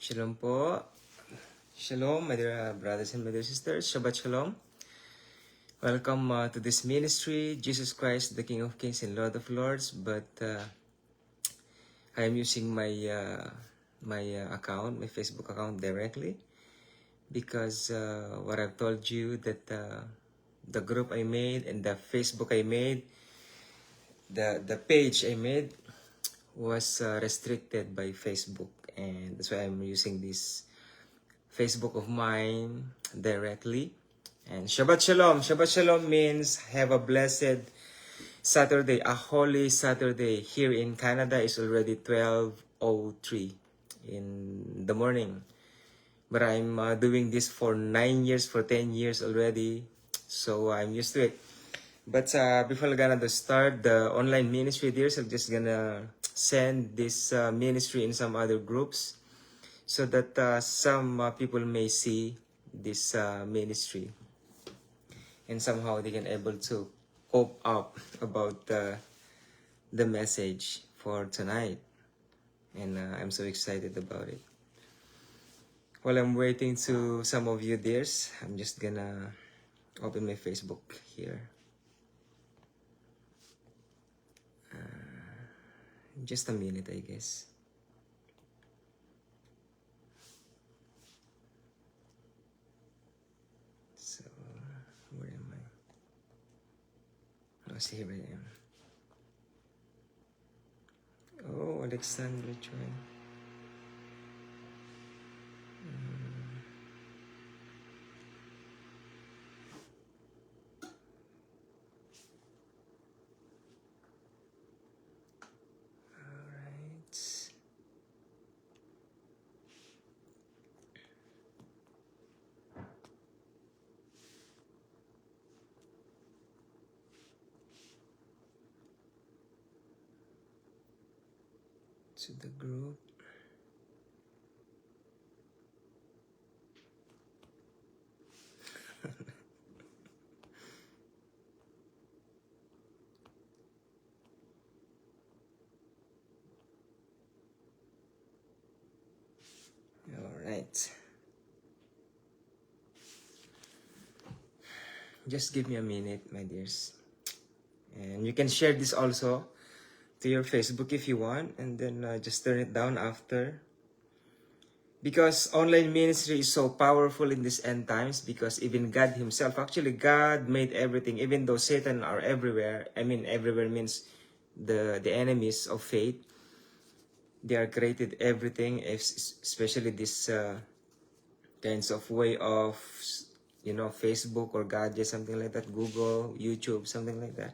Shalom po. Shalom, my dear brothers and my dear sisters. Shabbat Shalom. Welcome to this ministry, Jesus Christ, the King of Kings and Lord of Lords. But I am using my account, my Facebook account directly, because what I've told you that the group I made and the Facebook I made, the page I made was restricted by Facebook, and that's why I'm using this Facebook of mine directly. And Shabbat Shalom. Shabbat Shalom means have a blessed Saturday, a holy Saturday. Here in Canada is already 12:03 in the morning. But I'm doing this for 9 years, for 10 years already. So I'm used to it. But before we're gonna start the online ministry, dears, I'm just gonna send this ministry in some other groups, so that some people may see this ministry, and somehow they can able to cope up about the message for tonight. And I'm so excited about it. While I'm waiting to some of you dears, I'm just gonna open my Facebook here. Just a minute, I guess. So, where am I? Oh, see, here I am. Oh, Alexandra Choi. Alright. To the group. Alright. Just give me a minute, my dears. And you can share this also to your Facebook if you want, and then just turn it down after. Because online ministry is so powerful in these end times, because even God himself, actually God made everything, even though Satan are everywhere. I mean, everywhere means the enemies of faith. They are created everything, especially this kinds of way of, Facebook or gadget, something like that, Google, YouTube, something like that.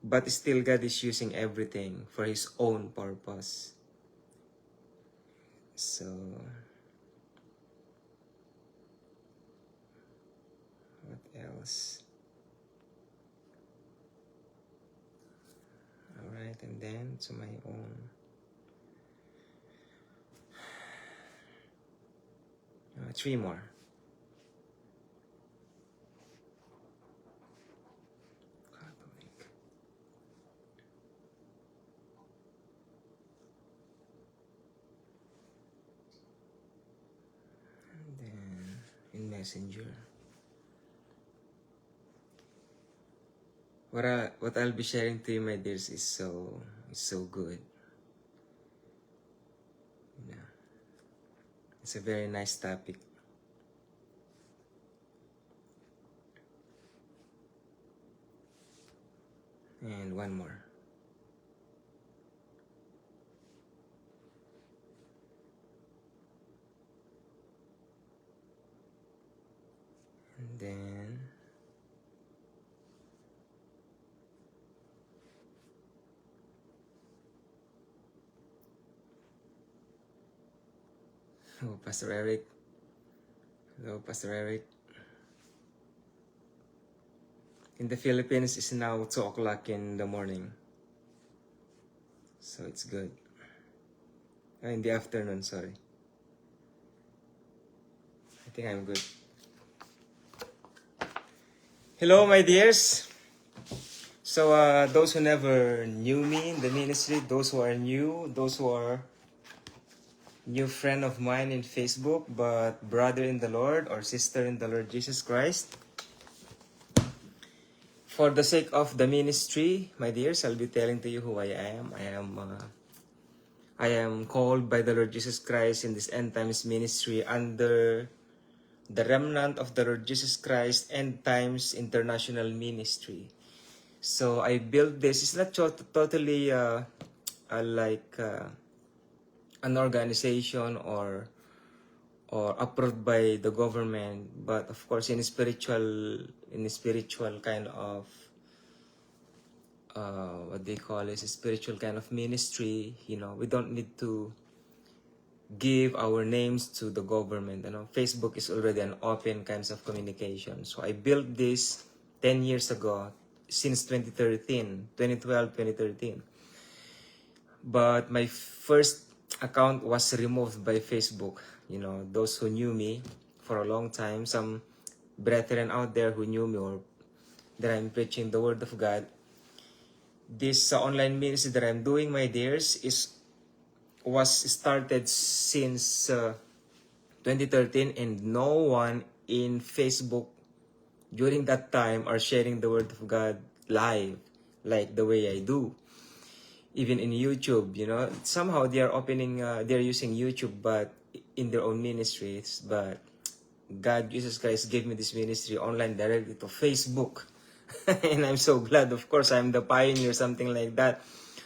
But still God is using everything for his own purpose. So, what else? Alright, and then to my own. 3 more. Catholic. And then in Messenger. What I'll be sharing to you, my dears, is so good. It's a very nice topic. And one more. And then oh, Pastor Eric. Hello, Pastor Eric. In the Philippines, it's now 2 o'clock in the morning. So it's good. In the afternoon, sorry. I think I'm good. Hello, my dears. So, those who never knew me in the ministry, those who are new, those who are new friend of mine in Facebook, but brother in the Lord or sister in the Lord Jesus Christ. For the sake of the ministry, my dears, I'll be telling to you who I am. I am called by the Lord Jesus Christ in this end times ministry under the remnant of the Lord Jesus Christ End Times International Ministry. So I built this. It's not totally like an organization or approved by the government, but of course in a spiritual kind of what they call is a spiritual kind of ministry. You know, we don't need to give our names to the government. You know, Facebook is already an open kinds of communication. So I built this 10 years ago, since 2012, 2013. But my first account was removed by Facebook. You know, those who knew me for a long time, some brethren out there who knew me or that I'm preaching the word of God. This online ministry that I'm doing, my dears, was started since 2013, and no one in Facebook during that time are sharing the word of God live like the way I do. Even in YouTube, you know, somehow they are opening, they're using YouTube, but in their own ministries. But God, Jesus Christ, gave me this ministry online directly to Facebook. And I'm so glad. Of course, I'm the pioneer, something like that.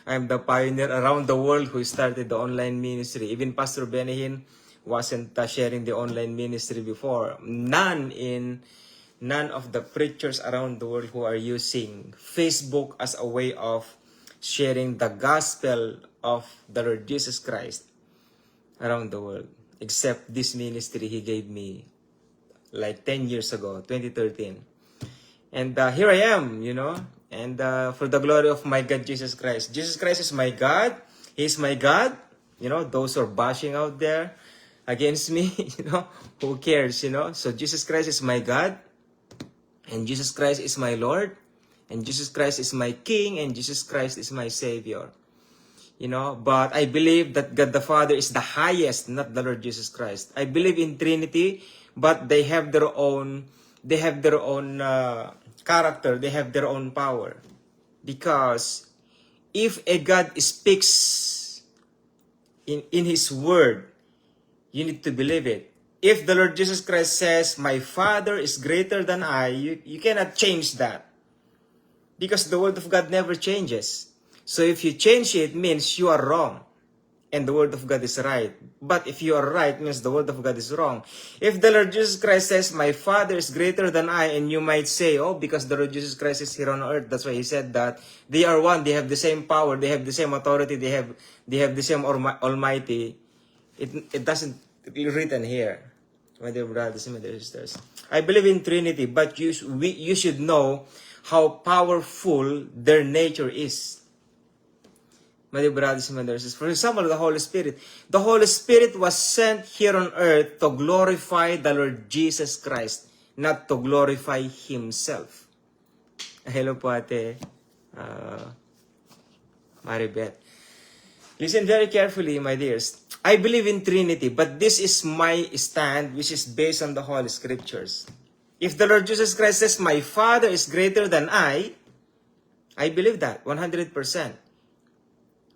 I'm the pioneer around the world who started the online ministry. Even Pastor Benahin wasn't sharing the online ministry before. None of the preachers around the world who are using Facebook as a way of sharing the gospel of the Lord Jesus Christ around the world, except this ministry He gave me like 10 years ago, 2013. And here I am, you know, and for the glory of my God, Jesus Christ. Jesus Christ is my God. He is my God. You know, those who are bashing out there against me, you know, who cares, you know. So Jesus Christ is my God, and Jesus Christ is my Lord, and Jesus Christ is my King, and Jesus Christ is my Savior. You know, but I believe that God the Father is the highest, not the Lord Jesus Christ. I believe in Trinity, but they have their own character, they have their own power. Because if a God speaks in His word, you need to believe it. If the Lord Jesus Christ says, my Father is greater than I, you cannot change that. Because the word of God never changes. So if you change it, means you are wrong. And the word of God is right. But if you are right, means the word of God is wrong. If the Lord Jesus Christ says, my Father is greater than I, and you might say, oh, because the Lord Jesus Christ is here on earth, that's why He said that. They are one, they have the same power, they have the same authority, they have the same Almighty. It doesn't written here, my dear brothers and my dear sisters. I believe in Trinity, but you should know how powerful their nature is. My dear brothers and my dear sisters. For example, the Holy Spirit. The Holy Spirit was sent here on earth to glorify the Lord Jesus Christ, not to glorify Himself. Hello po, Ate Maribeth. Listen very carefully, my dears. I believe in Trinity, but this is my stand, which is based on the Holy Scriptures. If the Lord Jesus Christ says, my Father is greater than I believe that 100%.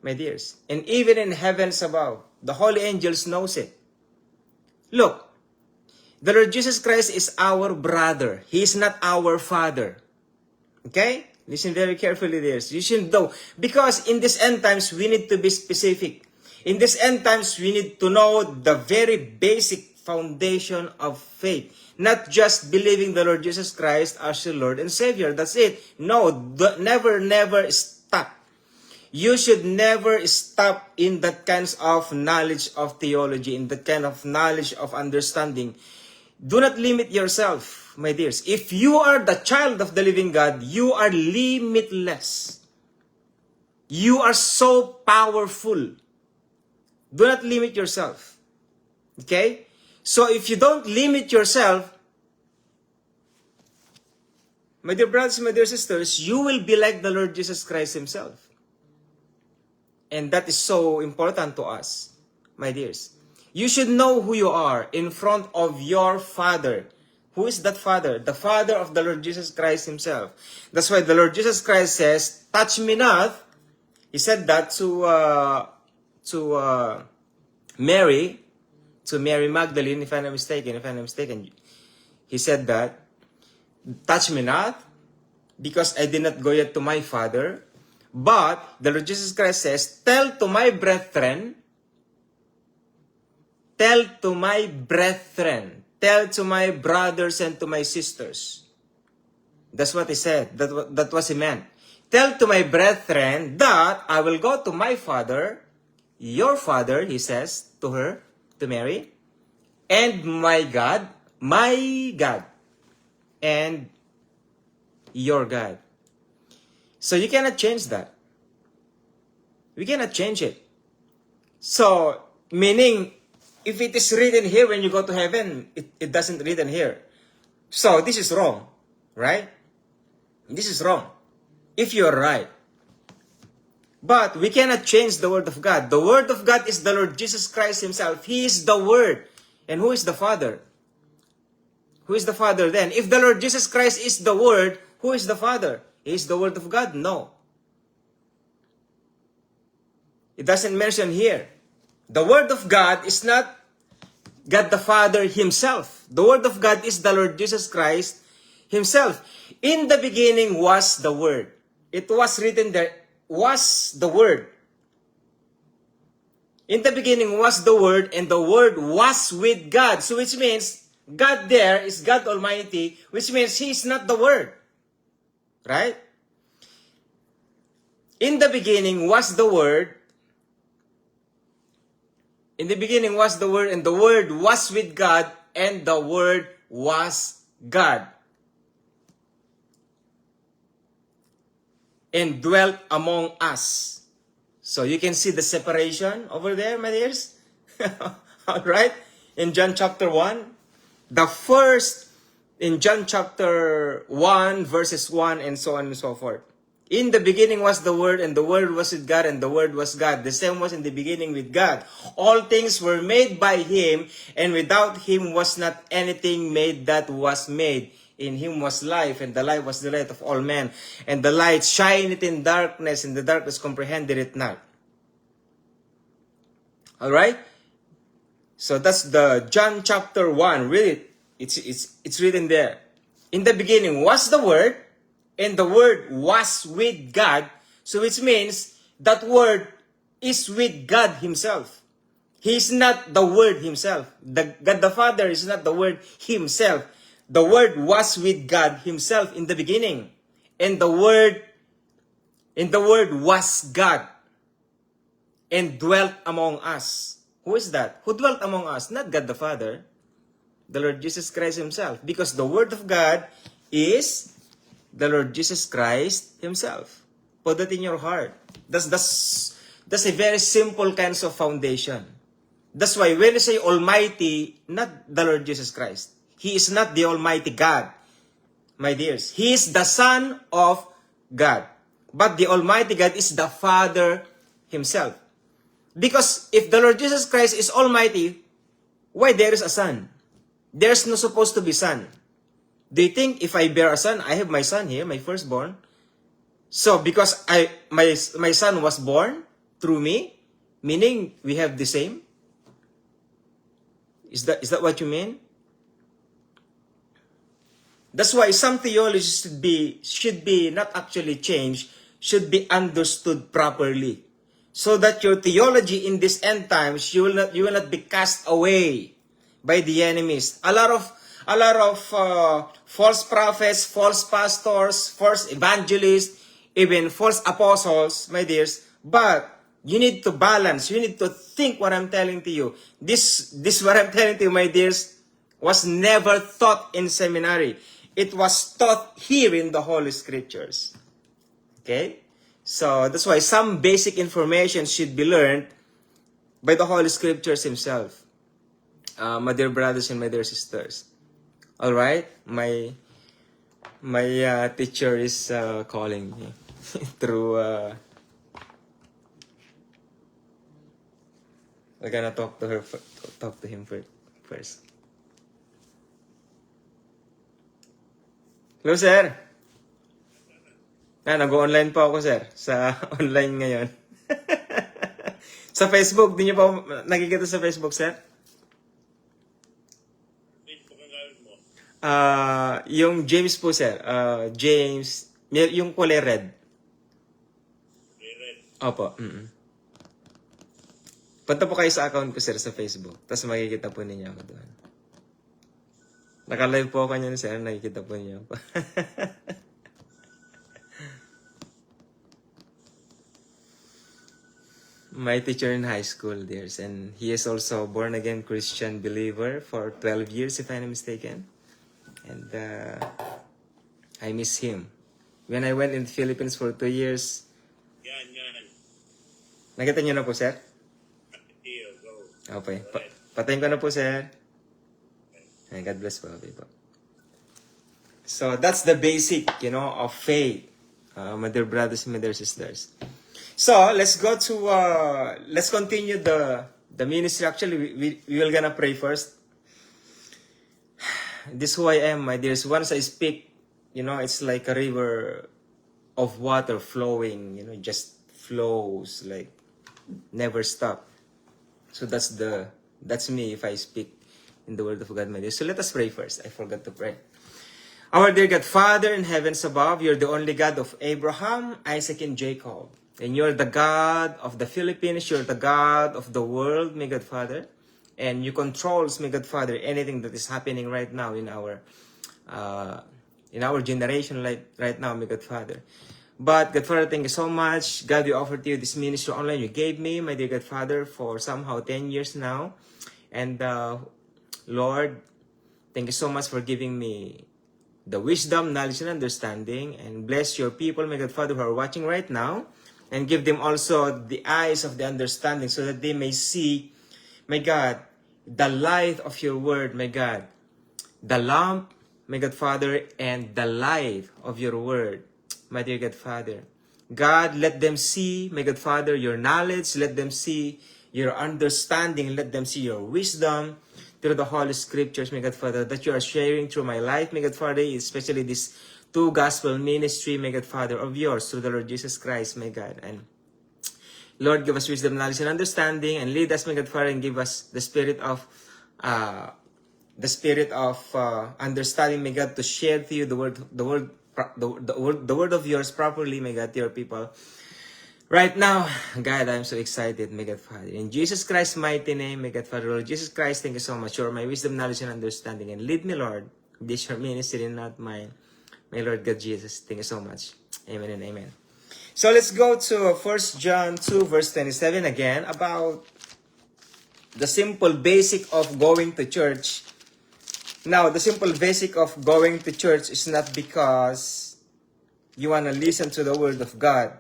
My dears. And even in heavens above, the holy angels knows it. Look, the Lord Jesus Christ is our brother. He is not our father. Okay? Listen very carefully, dears. You should know. Because in this end times, we need to be specific. In this end times, we need to know the very basic foundation of faith. Not just believing the Lord Jesus Christ as your Lord and Savior. That's it. No, never stop. You should never stop in that kinds of knowledge of theology, in that kind of knowledge of understanding. Do not limit yourself, my dears. If you are the child of the living God, you are limitless. You are so powerful. Do not limit yourself. Okay? So if you don't limit yourself, my dear brothers and my dear sisters, you will be like the Lord Jesus Christ Himself. And that is so important to us, my dears. You should know who you are in front of your Father. Who is that Father? The Father of the Lord Jesus Christ Himself. That's why the Lord Jesus Christ says, touch me not. He said that to Mary, to Mary Magdalene, if I'm not mistaken. He said that, touch me not, because I did not go yet to my Father. But the Lord Jesus Christ says, tell to my brethren, tell to my brothers and to my sisters. That's what He said. That was He meant. Tell to my brethren that I will go to my Father, your Father, He says to her, to Mary, and my God, and your God. So you cannot change that. We cannot change it. So, meaning, if it is written here when you go to heaven, it doesn't written here. So, this is wrong. Right? This is wrong. If you're right. But we cannot change the Word of God. The Word of God is the Lord Jesus Christ Himself. He is the Word. And who is the Father? Who is the Father then? If the Lord Jesus Christ is the Word, who is the Father? He is the Word of God? No. It doesn't mention here. The Word of God is not God the Father Himself. The Word of God is the Lord Jesus Christ Himself. In the beginning was the Word. It was written there, was the Word. In the beginning was the Word, and the Word was with God. So which means, God there is God Almighty, which means He is not the Word. Right? In the beginning was the Word. In the beginning was the Word, and the Word was with God, and the Word was God. And dwelt among us. So you can see the separation over there, my dears. Alright? In John chapter 1, the first, in John chapter 1, verses 1, and so on and so forth. In the beginning was the Word, and the Word was with God, and the Word was God. The same was in the beginning with God. All things were made by Him, and without Him was not anything made that was made. In Him was life, and the life was the light of all men. And the light shineth in darkness, and the darkness comprehended it not. Alright? So that's the John chapter 1. Really, it's written there. In the beginning was the Word, and the Word was with God. So which means that Word is with God Himself. He is not the Word Himself. God the Father is not the Word Himself. The Word was with God Himself in the beginning. And the Word was God. And dwelt among us. Who is that? Who dwelt among us? Not God the Father. The Lord Jesus Christ Himself. Because the Word of God is the Lord Jesus Christ Himself. Put that in your heart. That's a very simple kind of foundation. That's why when you say Almighty, not the Lord Jesus Christ. He is not the Almighty God, my dears. He is the Son of God. But the Almighty God is the Father Himself. Because if the Lord Jesus Christ is Almighty, why there is a Son? There's no supposed to be Son. Do you think if I bear a son, I have my son here, my firstborn? So because my son was born through me, meaning we have the same? Is that what you mean? That's why some theology should be not actually changed, should be understood properly. So that your theology in this end times, you will not be cast away by the enemies. A lot of false prophets, false pastors, false evangelists, even false apostles, my dears. But you need to balance. You need to think what I'm telling to you. This what I'm telling to you, my dears, was never taught in seminary. It was taught here in the Holy Scriptures. Okay? So that's why some basic information should be learned by the Holy Scriptures Himself. My dear brothers and my dear sisters. All right, my teacher is calling me through We're gonna talk to her, talk to him first. Hello, sir. Nag-online pa ako, sir. Sa online ngayon. Sa Facebook, di niyo pa nakikita sa Facebook, sir? Facebook ang gamit mo. Yung James po, sir. James, yung kulay red. Red. Opo. Punta po kayo sa account ko, sir, sa Facebook. Tapos makikita po ninyo ako doon. Naka-live po ako niyan, sir. Nakikita po ninyo ako. My teacher in high school, dears. And he is also born-again Christian believer for 12 years, if I'm not mistaken. And I miss him. When I went in the Philippines for 2 years, Yan. nakita niyo na po, sir? Here, go. Okay. Patayin ko na po, sir. And God bless po. Okay po. So, that's the basic, of faith, my dear brothers and my dear sisters. So, let's continue the ministry. Actually, we will gonna pray first. This is who I am, my dears. Once I speak, it's like a river of water flowing, just flows, like, never stop. So that's me if I speak in the word of God, my dear. So let us pray first. I forgot to pray. Our dear God, Father in heavens above, you're the only God of Abraham, Isaac, and Jacob. And you're the God of the Philippines. You're the God of the world, my God, Father. And you controls, my God, Father, anything that is happening right now in our generation, right now, my God, Father. But, God, Father, thank you so much. God, we offer to you this ministry online you gave me, my dear God, Father, for somehow 10 years now. And, Lord, thank you so much for giving me the wisdom, knowledge, and understanding. And bless your people, my God, Father, who are watching right now. And give them also the eyes of the understanding so that they may see, my God, the light of your word, my God. The lamp, my God, Father, and the light of your word, my dear God, Father. God, let them see, my God, Father, your knowledge. Let them see your understanding. Let them see your wisdom through the Holy Scriptures, my God, Father, that you are sharing through my life, my God, Father, especially this 2 gospel ministry, my God, Father, of yours through the Lord Jesus Christ, my God. And Lord, give us wisdom, knowledge, and understanding, and lead us, my God, Father, and give us the spirit of understanding, my God, to share to you the word of yours properly, my God, to your people. Right now, God, I'm so excited, my God, Father. In Jesus Christ's mighty name, my God, Father, Lord Jesus Christ, thank you so much. You're my wisdom, knowledge, and understanding. And lead me, Lord. This is your ministry, not mine. My Lord God Jesus, thank you so much. Amen and amen. So let's go to 1 John 2 verse 27 again about the simple basic of going to church. Now, the simple basic of going to church is not because you want to listen to the word of God,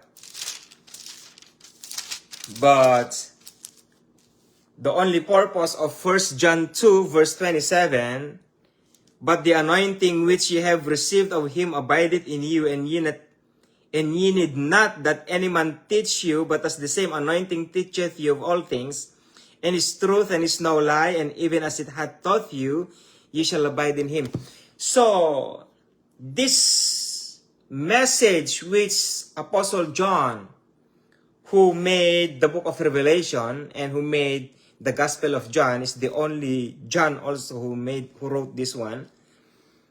but the only purpose of 1 John 2 verse 27, but the anointing which ye have received of him abideth in you, and ye need not that any man teach you, but as the same anointing teacheth you of all things, and is truth and is no lie, and even as it hath taught you, ye shall abide in him. So, this message which Apostle John, who made the book of Revelation and who made the Gospel of John, is the only John also who wrote this one,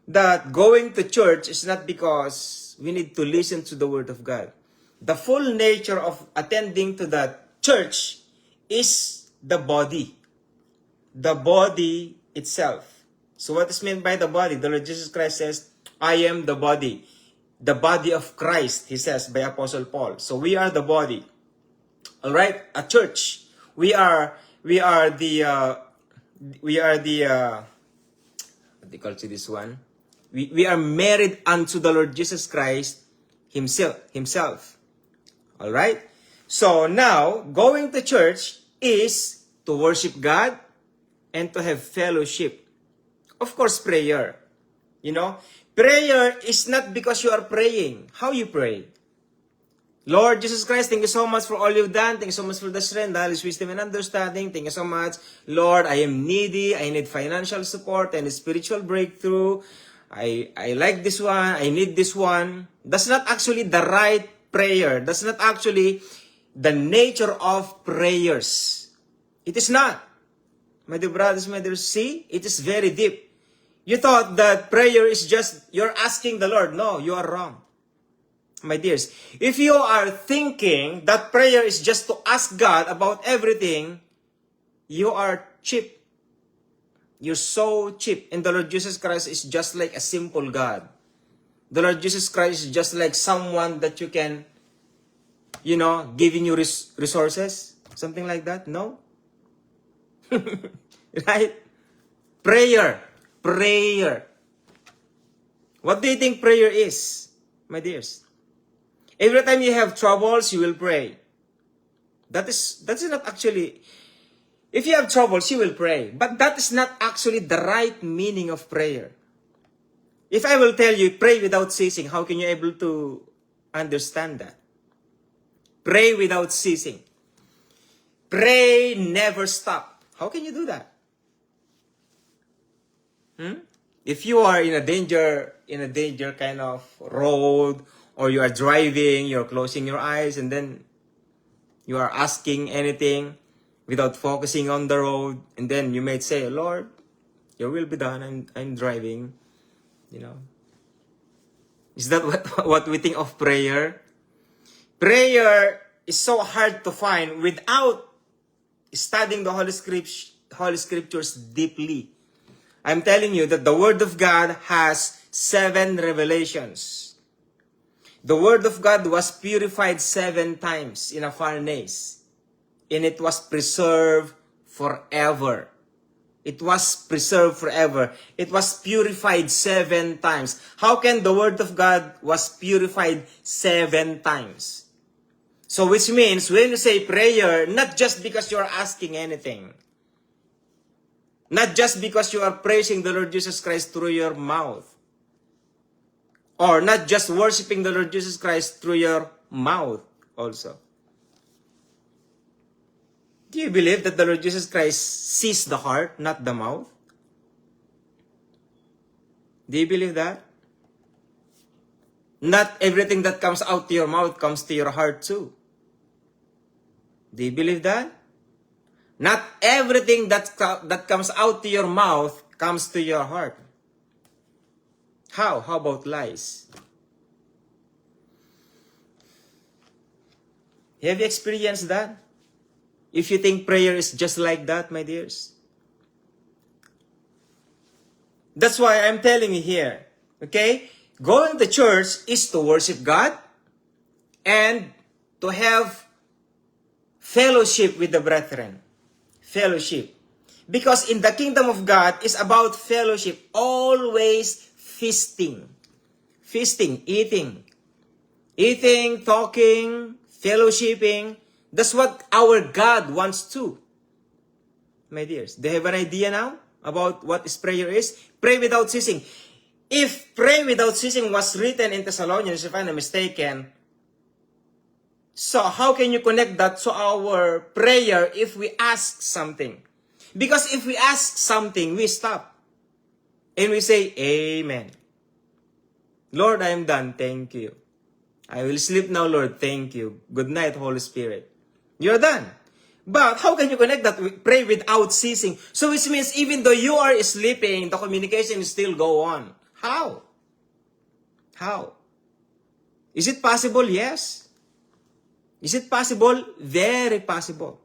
that going to church is not because we need to listen to the word of God. The full nature of attending to that church is the body itself. So what is meant by the body? The Lord Jesus Christ says, I am the body of Christ, he says by Apostle Paul. So we are the body. All right, a church. We are the what do you call this one? We are married unto the Lord Jesus Christ himself. All right? So now, going to church is to worship God and to have fellowship. Of course, prayer. Prayer is not because you are praying. How you pray? Lord Jesus Christ, thank you so much for all you've done. Thank you so much for the strength, knowledge, wisdom, and understanding. Thank you so much. Lord, I am needy. I need financial support and spiritual breakthrough. I like this one. I need this one. That's not actually the right prayer. That's not actually the nature of prayers. It is not. My dear brothers, my dear, see, it is very deep. You thought that prayer is just, you're asking the Lord. No, you are wrong. My dears, if you are thinking that prayer is just to ask God about everything, you are cheap. You're so cheap. And the Lord Jesus Christ is just like a simple God. The Lord Jesus Christ is just like someone that you can, giving you resources. Something like that. No? Right? Prayer. Prayer. What do you think prayer is, my dears? Every time you have troubles, you will pray. That's not actually, if you have troubles, you will pray. But that is not actually the right meaning of prayer. If I will tell you, pray without ceasing, how can you able to understand that? Pray without ceasing. Pray, never stop. How can you do that? If you are in a danger kind of road, or you are driving, you're closing your eyes, and then you are asking anything without focusing on the road, and then you may say, Lord, your will be done, I'm driving, Is that what we think of prayer? Prayer is so hard to find without studying the Holy Scriptures deeply. I'm telling you that the Word of God has 7 revelations. The Word of God was purified 7 times in a furnace, and it was preserved forever. It was preserved forever. It was purified 7 times. How can the Word of God was purified 7 times? So which means when you say prayer, not just because you are asking anything, not just because you are praising the Lord Jesus Christ through your mouth, or not just worshiping the Lord Jesus Christ through your mouth also. Do you believe that the Lord Jesus Christ sees the heart, not the mouth? Do you believe that? Not everything that comes out to your mouth comes to your heart too. Do you believe that? Not everything that comes out to your mouth comes to your heart. How? How about lies? Have you experienced that? If you think prayer is just like that, my dears. That's why I'm telling you here, okay? Going to church is to worship God and to have fellowship with the brethren. Fellowship. Because in the kingdom of God is about fellowship. Always feasting. Feasting, eating. Eating, talking, fellowshipping. That's what our God wants to. My dears, do you have an idea now about what is prayer is? Pray without ceasing. If pray without ceasing was written in Thessalonians, if I'm not mistaken, so how can you connect that to our prayer if we ask something? Because if we ask something, we stop. And we say, Amen. Lord, I am done. Thank you. I will sleep now, Lord. Thank you. Good night, Holy Spirit. You're done. But how can you connect that with pray without ceasing? So which means even though you are sleeping, the communication still go on. How? How? Is it possible? Yes. Is it possible? Very possible.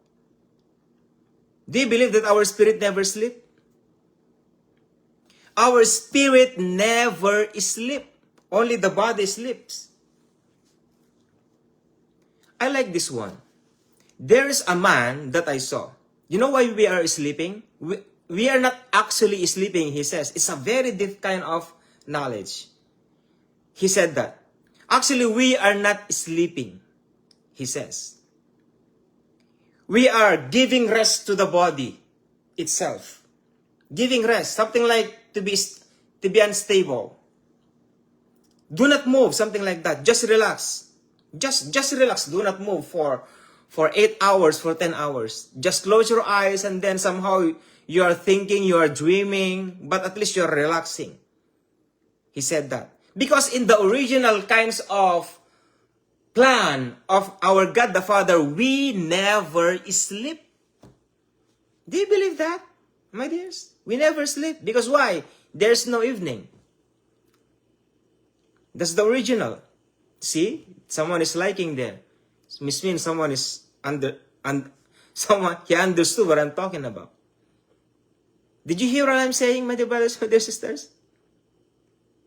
Do you believe that our spirit never sleeps? Our spirit never sleeps. Only the body sleeps. I like this one. There is a man that I saw. You know why we are sleeping? We are not actually sleeping, he says. It's a very deep kind of knowledge. He said that. Actually, we are not sleeping, he says. We are giving rest to the body itself. Giving rest, something like to be unstable. Do not move, something like that. Just relax. Just relax. Do not move for 8 hours, for 10 hours. Just close your eyes and then somehow you are thinking, you are dreaming, but at least you're relaxing. He said that. Because in the original kinds of plan of our God the Father, we never sleep. Do you believe that, my dears? We never sleep. Because why? There's no evening. That's the original. See? Someone is liking there. Which means someone is he understood what I'm talking about. Did you hear what I'm saying, my dear brothers, my dear sisters?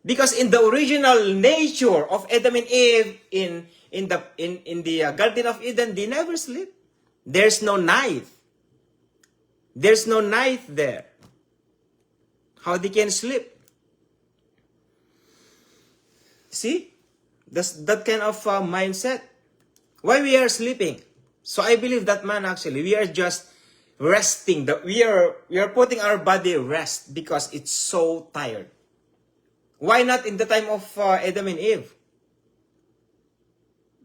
Because in the original nature of Adam and Eve in the Garden of Eden, they never sleep. There's no night. There's no night there. How they can sleep? See? That's that kind of mindset. Why we are sleeping? So I believe that man actually, we are just resting. We are putting our body rest because it's so tired. Why not in the time of Adam and Eve?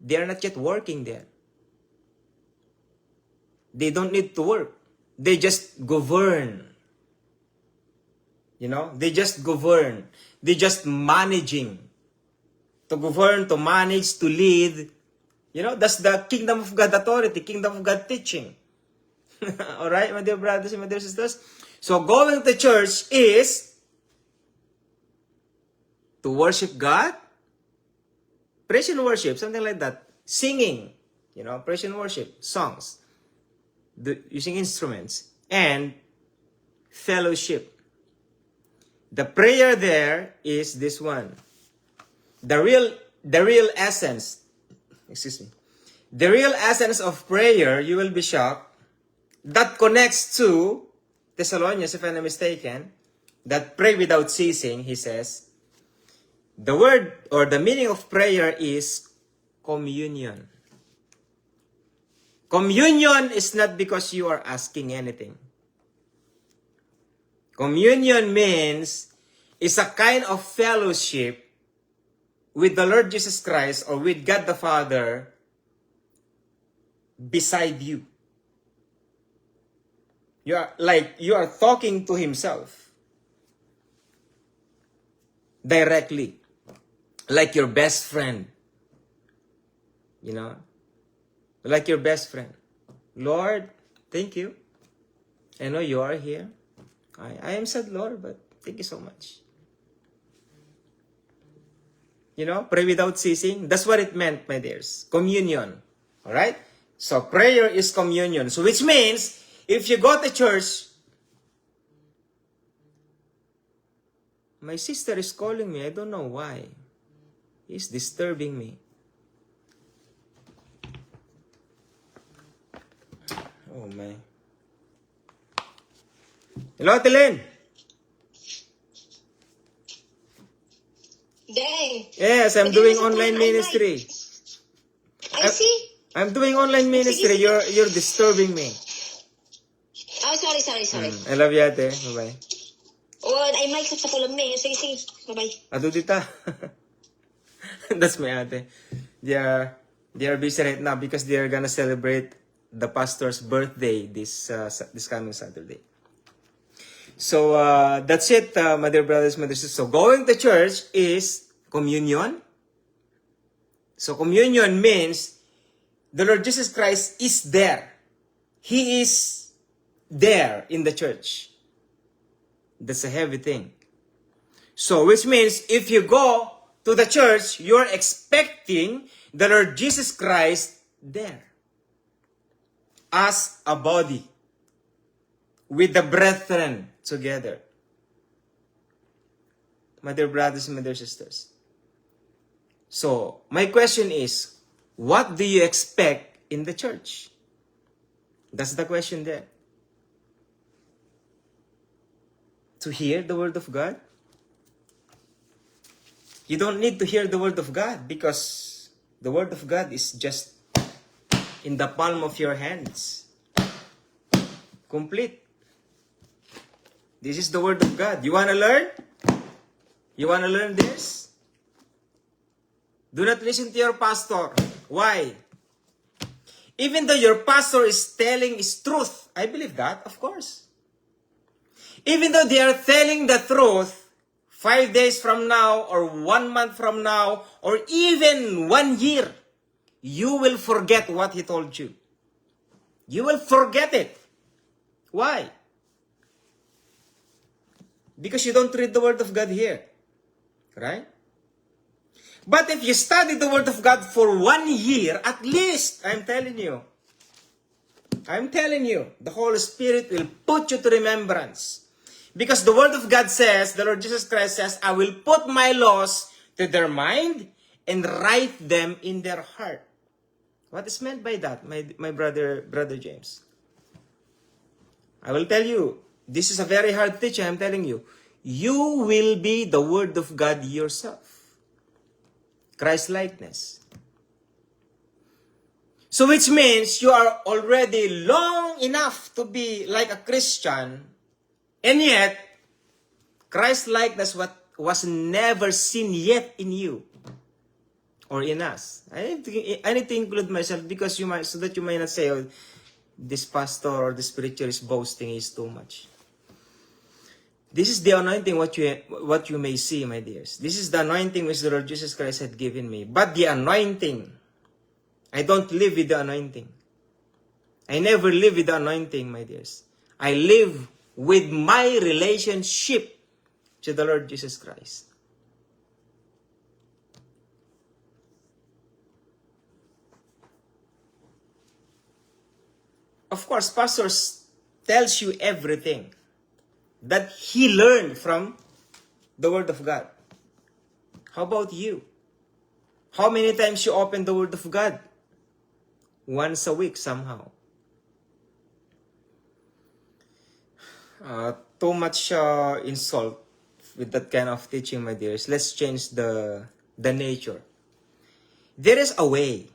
They are not yet working there. They don't need to work. They just govern. You know, they just govern. They just managing. To govern, to manage, to lead. You know, that's the kingdom of God authority, kingdom of God teaching. Alright, my dear brothers and my dear sisters? So going to church is to worship God, praise and worship, something like that. Singing, you know, praise and worship, songs, using instruments, and fellowship. The prayer there is this one. The real essence, the real essence of prayer, you will be shocked, that connects to Thessalonians, if I'm not mistaken, that pray without ceasing, he says. The word or the meaning of prayer is communion. Communion is not because you are asking anything. Communion means it's a kind of fellowship with the Lord Jesus Christ or with God the Father beside you. You are talking to himself directly, like your best friend. You know, like your best friend. Lord, thank you. I know you are here. I am sad, Lord, but thank you so much. You know, pray without ceasing. That's what it meant, my dears. Communion. Alright? So, prayer is communion. So, which means, if you go to church, my sister is calling me. I don't know why. He's disturbing me. Oh, my. Hello, Atelin. Dang. Yes, I'm doing online ministry. I see. I'm doing online ministry. You're disturbing me. Oh, sorry. I love you, ate. Bye-bye. Oh, ay mic sa tulog na eh. Sige. Bye-bye. Ado dita. That's my ate. They are busy right now because they are gonna celebrate the pastor's birthday this coming Saturday. So that's it, my dear brothers, my dear sisters. So going to church is communion. So communion means the Lord Jesus Christ is there. He is there in the church. That's a heavy thing. So which means if you go to the church, you're expecting the Lord Jesus Christ there as a body with the brethren together. My dear brothers and my dear sisters. So, my question is, what do you expect in the church? That's the question there. To hear the word of God? You don't need to hear the word of God because the word of God is just in the palm of your hands. Complete. This is the word of God. You want to learn? You want to learn this? Do not listen to your pastor. Why? Even though your pastor is telling is truth, I believe that, of course. Even though they are telling the truth, 5 days from now, or 1 month from now, or even 1 year, you will forget what he told you. You will forget it. Why? Because you don't read the Word of God here. Right? But if you study the Word of God for 1 year, at least, I'm telling you, the Holy Spirit will put you to remembrance. Because the Word of God says, the Lord Jesus Christ says, I will put my laws to their mind and write them in their heart. What is meant by that, my brother James? I will tell you, this is a very hard teaching, I'm telling you. You will be the Word of God yourself. Christ-likeness. So which means you are already long enough to be like a Christian, and yet, Christ-likeness was never seen yet in you or in us. I need to include myself because so that you might not say, oh, this pastor or this preacher is boasting, is too much. This is the anointing what you may see, my dears. This is the anointing which the Lord Jesus Christ had given me. But the anointing, I don't live with the anointing. I never live with the anointing, my dears. I live with my relationship to the Lord Jesus Christ. Of course, pastors tells you everything that he learned from the Word of God. How about you? How many times you open the Word of God? Once a week somehow. Too much insult with that kind of teaching, my dears. Let's change the nature. There is a way.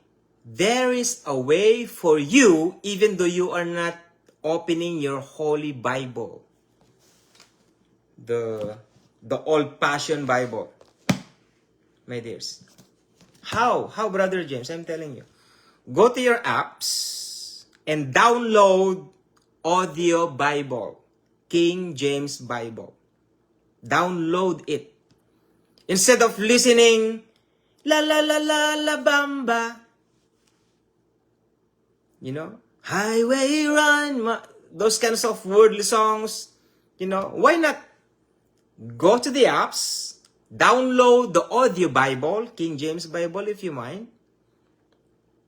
There is a way for you, even though you are not opening your Holy Bible. The Old Passion Bible, my dears. How, Brother James? I'm telling you. Go to your apps and download Audio Bible. King James Bible. Download it. Instead of listening, la la la la la bamba. You know, highway run, those kinds of worldly songs. You know, why not go to the apps, download the Audio Bible, King James Bible if you mind,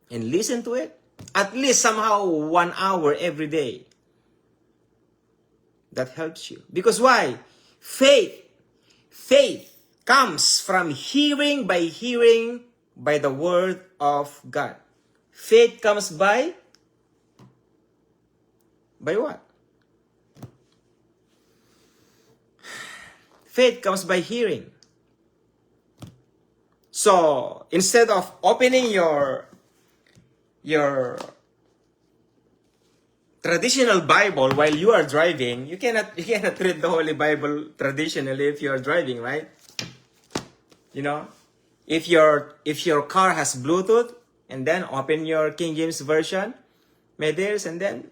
and listen to it. At least somehow 1 hour every day. That helps you. Because why? Faith comes from hearing by the Word of God. Faith comes by what? Faith comes by hearing. So, instead of opening your traditional Bible while you are driving, you cannot read the Holy Bible traditionally if you are driving, right? You know, if your car has Bluetooth, and then open your King James Version, my dears, and then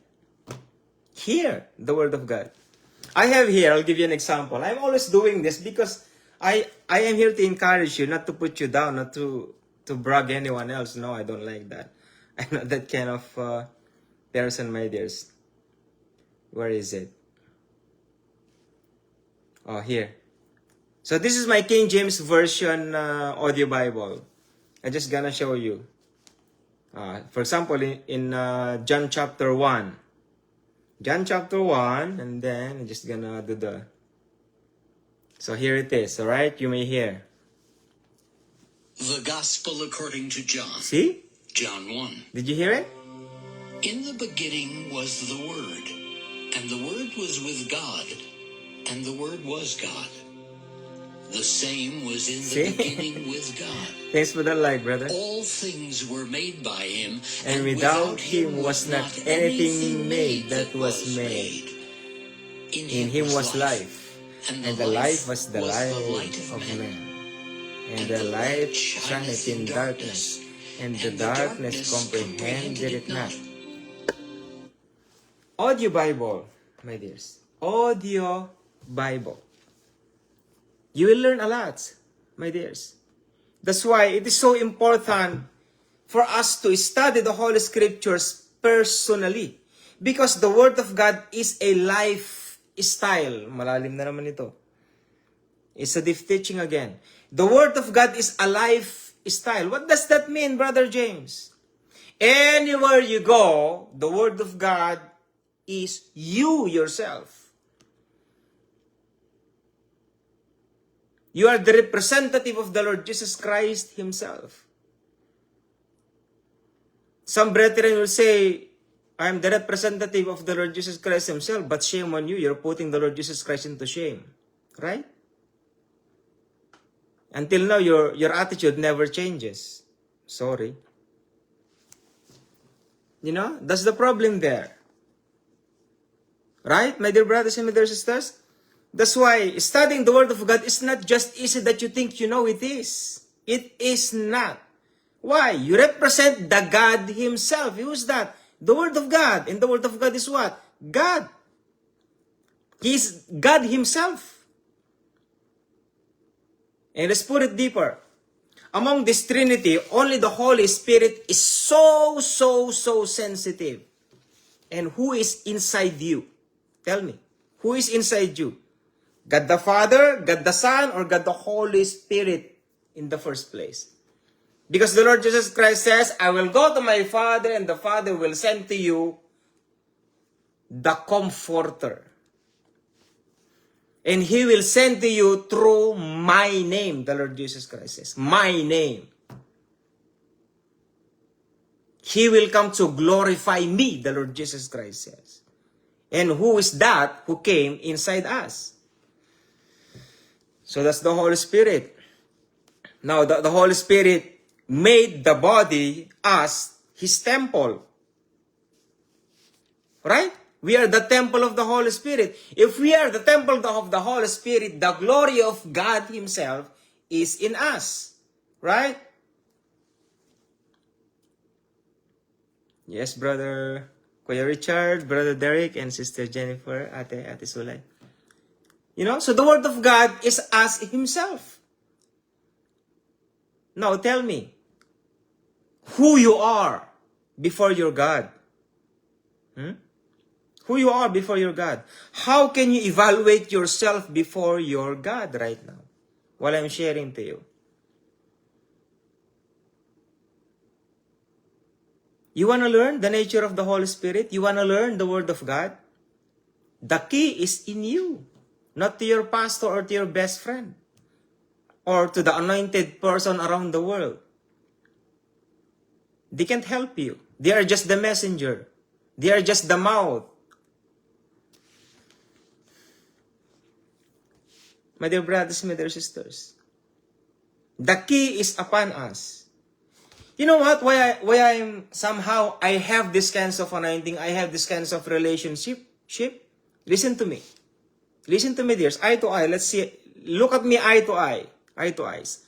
hear the Word of God. I have here, I'll give you an example. I'm always doing this because I am here to encourage you, not to put you down, not to brag anyone else. No, I don't like that. I'm not that kind of person, my dears. Where is it? Oh, here. So this is my King James Version Audio Bible. I'm just gonna show you. For example, in John chapter 1. John chapter 1, and then I'm just gonna do the... So here it is, alright? You may hear. The Gospel according to John. See? John 1. Did you hear it? In the beginning was the Word, and the Word was with God, and the Word was God. The same was in the beginning with God. Thanks for the like, brother. All things were made by Him, And without Him was not anything made that was made. In Him was life, and the life was the light of man. And the light shineth in darkness, and the darkness comprehended it not. Audio Bible, my dears. Audio Bible. You will learn a lot, my dears. That's why it is so important for us to study the Holy Scriptures personally. Because the Word of God is a lifestyle. Malalim na naman ito. It's a deep teaching again. The Word of God is a lifestyle. What does that mean, Brother James? Anywhere you go, the Word of God is you yourself. You are the representative of the Lord Jesus Christ Himself. Some brethren will say, I am the representative of the Lord Jesus Christ Himself, but shame on you, you're putting the Lord Jesus Christ into shame. Right? Until now, your attitude never changes. Sorry. You know, that's the problem there. Right, my dear brothers and my dear sisters? That's why studying the Word of God is not just easy that you think you know it is. It is not. Why? You represent the God Himself. Who is that? The Word of God. And the Word of God is what? God. He is God Himself. And let's put it deeper. Among this Trinity, only the Holy Spirit is so sensitive. And who is inside you? Tell me, who is inside you? God the Father, God the Son, or God the Holy Spirit in the first place? Because the Lord Jesus Christ says, I will go to my Father, and the Father will send to you the Comforter. And He will send to you through my name, the Lord Jesus Christ says. My name. He will come to glorify me, the Lord Jesus Christ says. And who is that who came inside us? So that's the Holy Spirit. Now, the Holy Spirit made the body as His temple. Right? We are the temple of the Holy Spirit. If we are the temple of the Holy Spirit, the glory of God Himself is in us. Right? Yes, Brother Kuya Richard, Brother Derek, and Sister Jennifer, Ate Sulay. You know, so the Word of God is as Himself. Now tell me, who you are before your God. Who you are before your God. How can you evaluate yourself before your God right now? While I'm sharing to you. You want to learn the nature of the Holy Spirit? You want to learn the Word of God? The key is in you. Not to your pastor or to your best friend. Or to the anointed person around the world. They can't help you. They are just the messenger. They are just the mouth. My dear brothers, my dear sisters. The key is upon us. You know what? Why I'm somehow I have this kinds of anointing, I have this kinds of relationship. Listen to me. Listen to me, dears. Eye to eye. Let's see. Look at me eye to eye. Eye to eyes.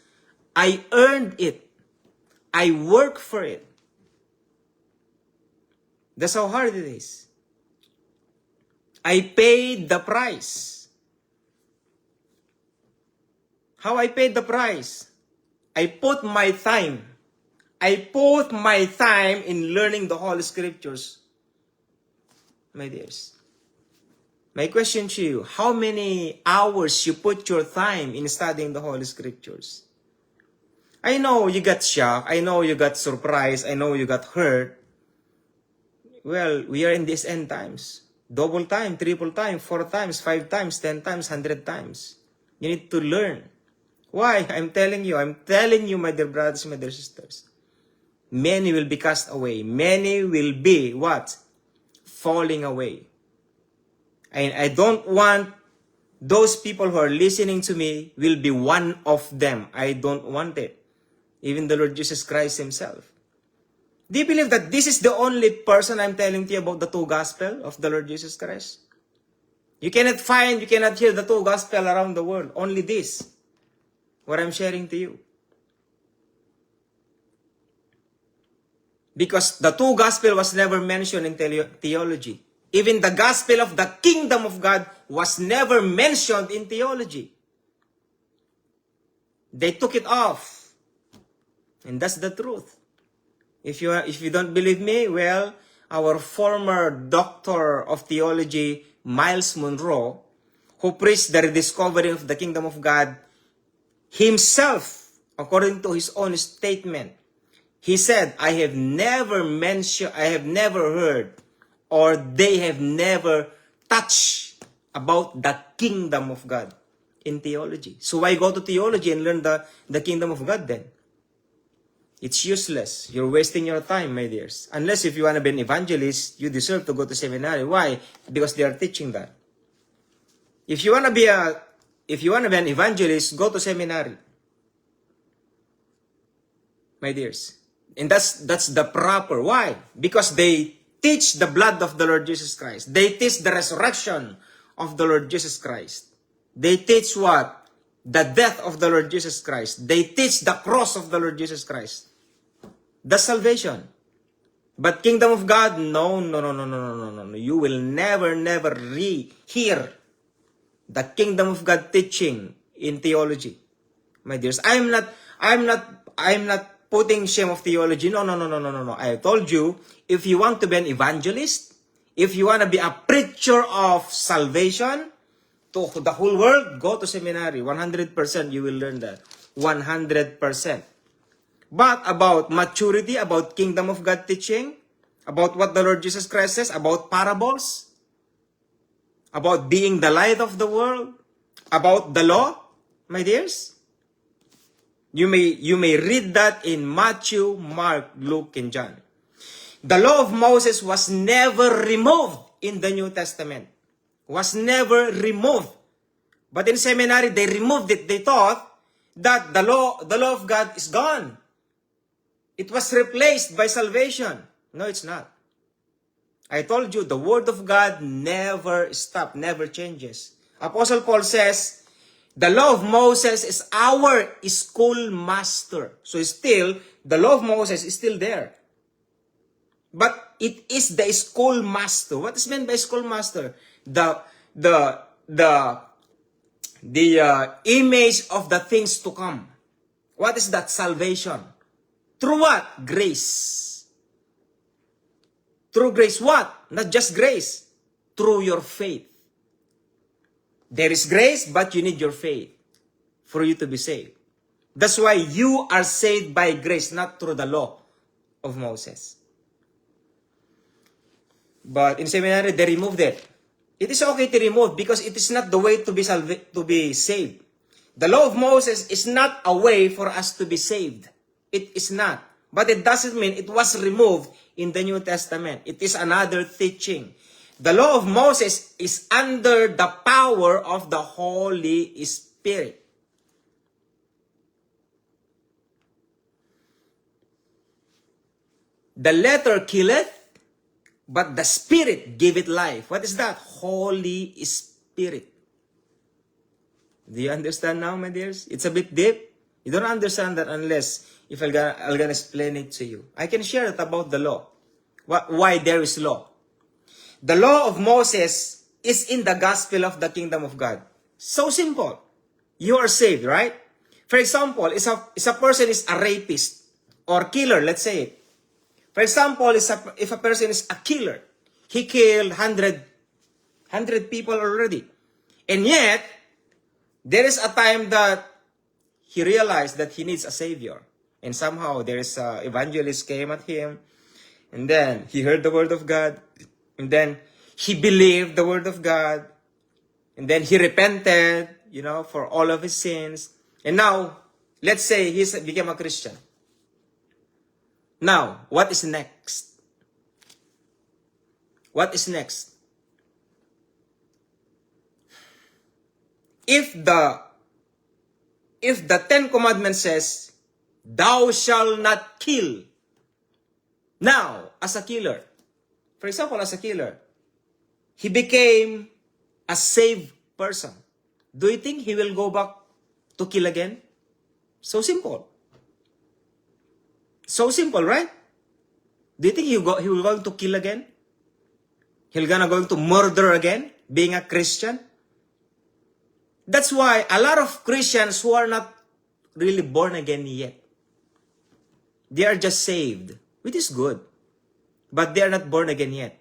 I earned it. I work for it. That's how hard it is. I paid the price. How I paid the price? I put my time. I put my time in learning the Holy Scriptures. My dears. My question to you, how many hours you put your time in studying the Holy Scriptures? I know you got shocked. I know you got surprised. I know you got hurt. Well, we are in these end times. Double time, triple time, 4 times, 5 times, 10 times, 100 times. You need to learn. Why? I'm telling you, my dear brothers, my dear sisters. Many will be cast away. Many will be, what? Falling away. And I don't want those people who are listening to me will be one of them. I don't want it. Even the Lord Jesus Christ Himself. Do you believe that this is the only person I'm telling to you about the 2 gospel of the Lord Jesus Christ? You cannot hear the 2 gospel around the world. Only this. What I'm sharing to you. Because the two gospel was never mentioned in theology. Even the gospel of the kingdom of God was never mentioned in theology. They took it off. And that's the truth. If you don't believe me, well, our former doctor of theology, Miles Monroe, who preached the rediscovery of the kingdom of God himself, according to his own statement, he said, I have never heard, or they have never touched about the kingdom of God in theology. So why go to theology and learn the kingdom of God then? It's useless. You're wasting your time, my dears. Unless if you want to be an evangelist, you deserve to go to seminary. Why? Because they are teaching that. If you want to be an evangelist, go to seminary. My dears. And that's the proper. Why? Because they teach the blood of the Lord Jesus Christ. They teach the resurrection of the Lord Jesus Christ. They teach what? The death of the Lord Jesus Christ. They teach the cross of the Lord Jesus Christ. That's salvation. But kingdom of God, no. You will never hear the kingdom of God teaching in theology. My dears, I'm not putting shame of theology. No. I told you, if you want to be an evangelist, if you want to be a preacher of salvation to the whole world, go to seminary. 100% you will learn that. 100%. But about maturity, about kingdom of God teaching, about what the Lord Jesus Christ says, about parables, about being the light of the world, about the law, my dears, you may read that in Matthew, Mark, Luke, and John. The law of Moses was never removed in the New Testament. Was never removed. But in seminary, they removed it. They thought that the law of God is gone. It was replaced by salvation. No, it's not. I told you, the word of God never stops, never changes. Apostle Paul says, the law of Moses is our schoolmaster. So still, the law of Moses is still there. But it is the schoolmaster. What is meant by schoolmaster? The image of the things to come. What is that? Salvation. Through what? Grace. Through grace what? Not just grace. Through your faith. There is grace, but you need your faith for you to be saved. That's why you are saved by grace, not through the law of Moses. But in seminary, they removed it. It is okay to remove because it is not the way to be saved. The law of Moses is not a way for us to be saved. It is not. But it doesn't mean it was removed in the New Testament. It is another teaching. The law of Moses is under the power of the Holy Spirit. The letter killeth, but the Spirit giveth life. What is that? Holy Spirit. Do you understand now, my dears? It's a bit deep. You don't understand that unless if I'm gonna explain it to you. I can share it about the law. Why there is law. The law of Moses is in the gospel of the kingdom of God. So simple. You are saved, right? For example, if a person is a rapist or killer, let's say it. For example, if a person is a killer, he killed 100 people already. And yet, there is a time that he realized that he needs a savior. And somehow there is an evangelist came at him. And then he heard the word of God. And then he believed the word of God. And then he repented, for all of his sins. And now, let's say he became a Christian. Now, what is next? What is next? If the 10 Commandments says, thou shalt not kill. Now, as a killer, for example, as a killer, he became a saved person. Do you think he will go back to kill again? So simple. So simple, right? Do you think he will going to kill again? He'll going to murder again, being a Christian? That's why a lot of Christians who are not really born again yet, they are just saved, which is good. But they are not born again yet.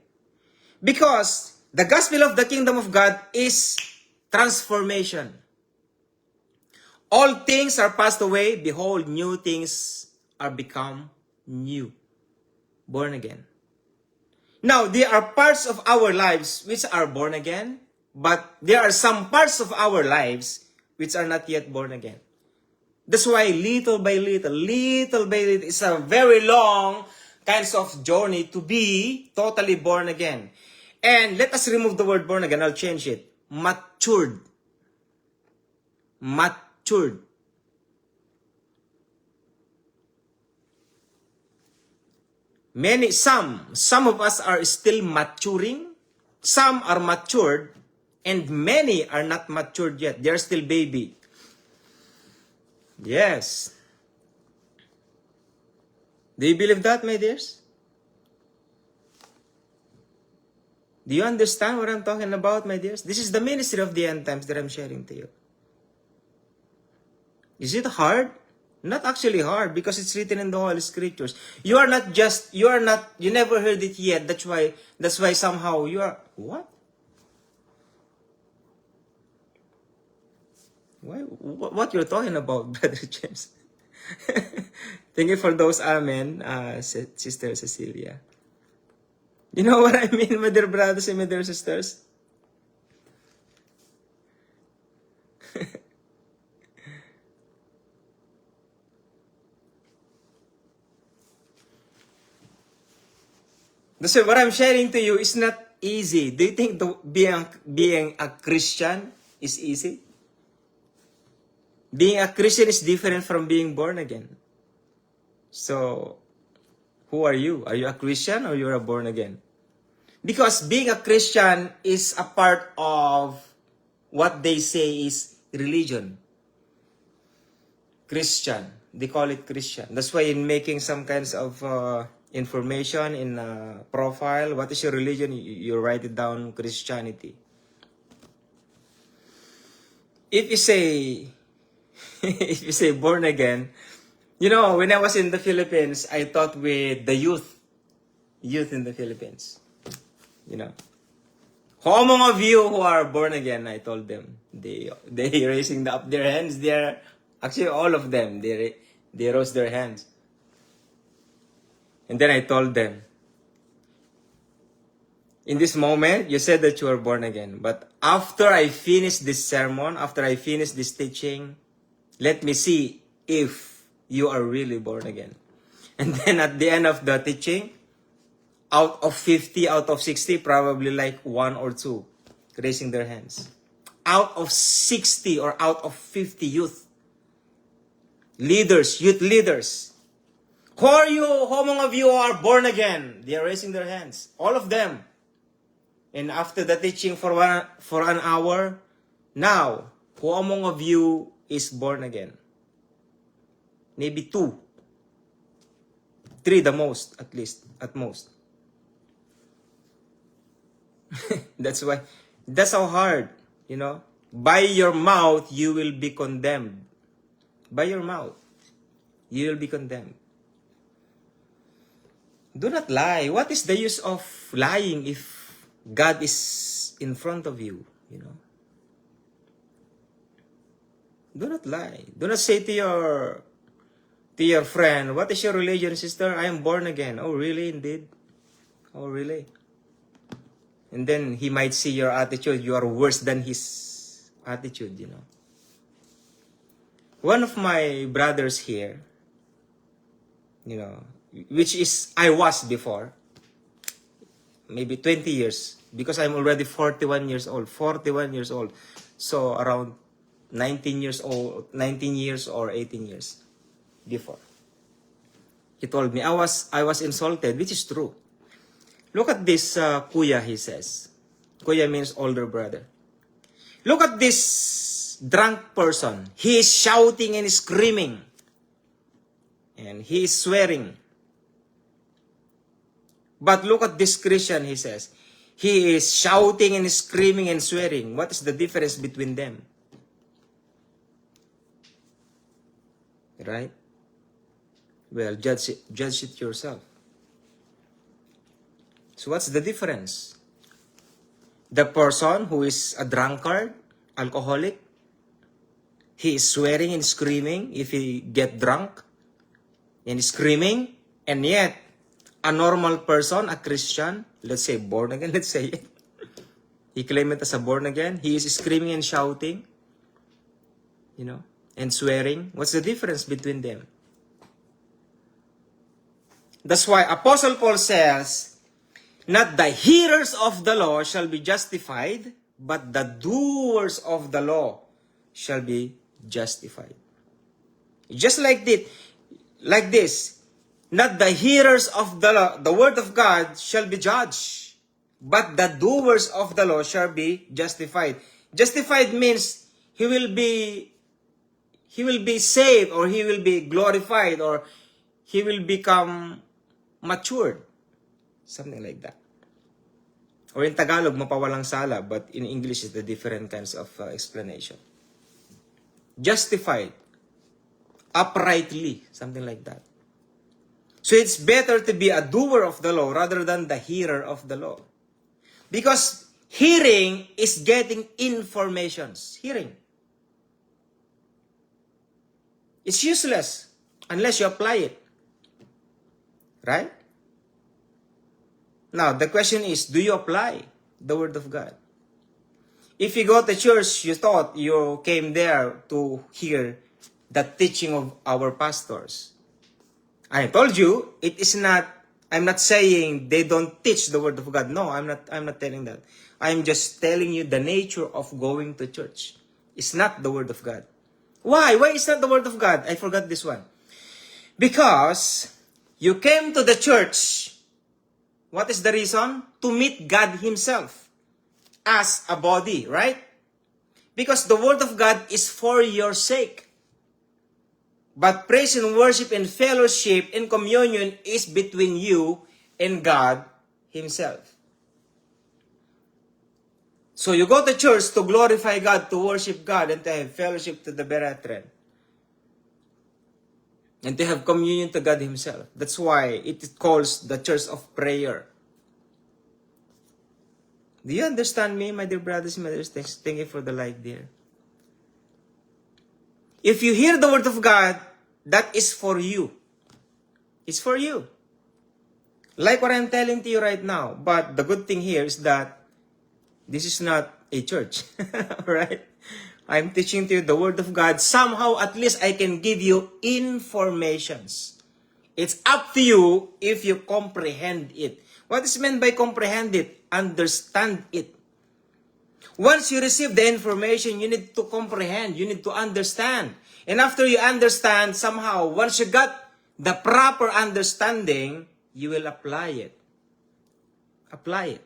Because the gospel of the kingdom of God is transformation. All things are passed away. Behold, new things are become new. Born again. Now, there are parts of our lives which are born again, but there are some parts of our lives which are not yet born again. That's why little by little, it's a very long kinds of journey to be totally born again. And let us remove the word born again. I'll change it. Matured. Matured. Some of us are still maturing. Some are matured. And many are not matured yet. They're still baby. Yes. Do you believe that, my dears? Do you understand what I'm talking about, my dears? This is the ministry of the end times that I'm sharing to you. Is it hard? Not actually hard, because it's written in the Holy Scriptures. You never heard it yet. That's why somehow you are, what? What you're talking about, Brother James? Thank you for those amen, Sister Cecilia. You know what I mean, my dear brothers and my dear sisters? So what I'm sharing to you is not easy. Do you think being a Christian is easy? Being a Christian is different from being born again. So, who are you? Are you a Christian or you're a born again? Because being a Christian is a part of what they say is religion. Christian. They call it Christian. That's why in making some kinds of information in a profile, what is your religion? You write it down, Christianity. If you say born again, you know, when I was in the Philippines, I taught with the youth in the Philippines. You know, how among of you who are born again? I told them. They raising up their hands. They're actually all of them. They rose their hands. And then I told them, in this moment, you said that you are born again. But after I finish this sermon, after I finish this teaching, let me see if you are really born again. And then at the end of the teaching, out of 50, out of 60, probably like 1 or 2 raising their hands. Out of 60 or out of 50 youth leaders. Who are you? How many of you are born again? They are raising their hands. All of them. And after the teaching for an hour, now, who among of you is born again? Maybe 2. 3 the most, at most. That's how hard, you know. By your mouth, you will be condemned. By your mouth, you will be condemned. Do not lie. What is the use of lying if God is in front of you, you know? Do not lie. Do not say to your friend, what is your religion, sister? I am born again. Oh, really? Indeed? Oh, really? And then he might see your attitude. You are worse than his attitude, you know. One of my brothers here, you know, which is I was before, maybe 20 years, because I'm already 41 years old. So around 19 years or 18 years before. He told me, I was insulted, which is true. Look at this kuya, he says. Kuya means older brother. Look at this drunk person. He is shouting and screaming. And he is swearing. But look at this Christian, he says. He is shouting and screaming and swearing. What is the difference between them? Right? Well, judge it yourself. So what's the difference? The person who is a drunkard, alcoholic, he is swearing and screaming if he get drunk and screaming, and yet a normal person, a Christian, let's say born again, let's say it. He claimed it as a born again. He is screaming and shouting, and swearing. What's the difference between them? That's why Apostle Paul says, not the hearers of the law shall be justified, but the doers of the law shall be justified. Just like this, not the hearers of the law, the word of God shall be judged, but the doers of the law shall be justified. Justified means he will be saved, or he will be glorified, or he will become matured. Something like that. Or in Tagalog, mapawalang sala, but in English, it's the different kinds of explanation. Justified. Uprightly. Something like that. So it's better to be a doer of the law rather than the hearer of the law. Because hearing is getting informations. Hearing. It's useless unless you apply it. Right? Now, the question is, do you apply the Word of God? If you go to church, you thought you came there to hear the teaching of our pastors. I told you, I'm not saying they don't teach the Word of God. No, I'm not telling that. I'm just telling you the nature of going to church. It's not the Word of God. Why? Why is not the Word of God? I forgot this one. Because you came to the church. What is the reason? To meet God Himself as a body, right? Because the Word of God is for your sake. But praise and worship and fellowship and communion is between you and God Himself. So you go to church to glorify God, to worship God, and to have fellowship to the brethren. And to have communion to God Himself. That's why it calls the church of prayer. Do you understand me, my dear brothers and mothers? Thank you for the like, dear. If you hear the Word of God, that is for you. It's for you. Like what I'm telling to you right now. But the good thing here is that this is not a church. Right? I'm teaching to you the Word of God. Somehow, at least I can give you informations. It's up to you if you comprehend it. What is meant by comprehend it? Understand it. Once you receive the information, you need to comprehend. You need to understand. And after you understand, somehow, once you got the proper understanding, you will apply it. Apply it.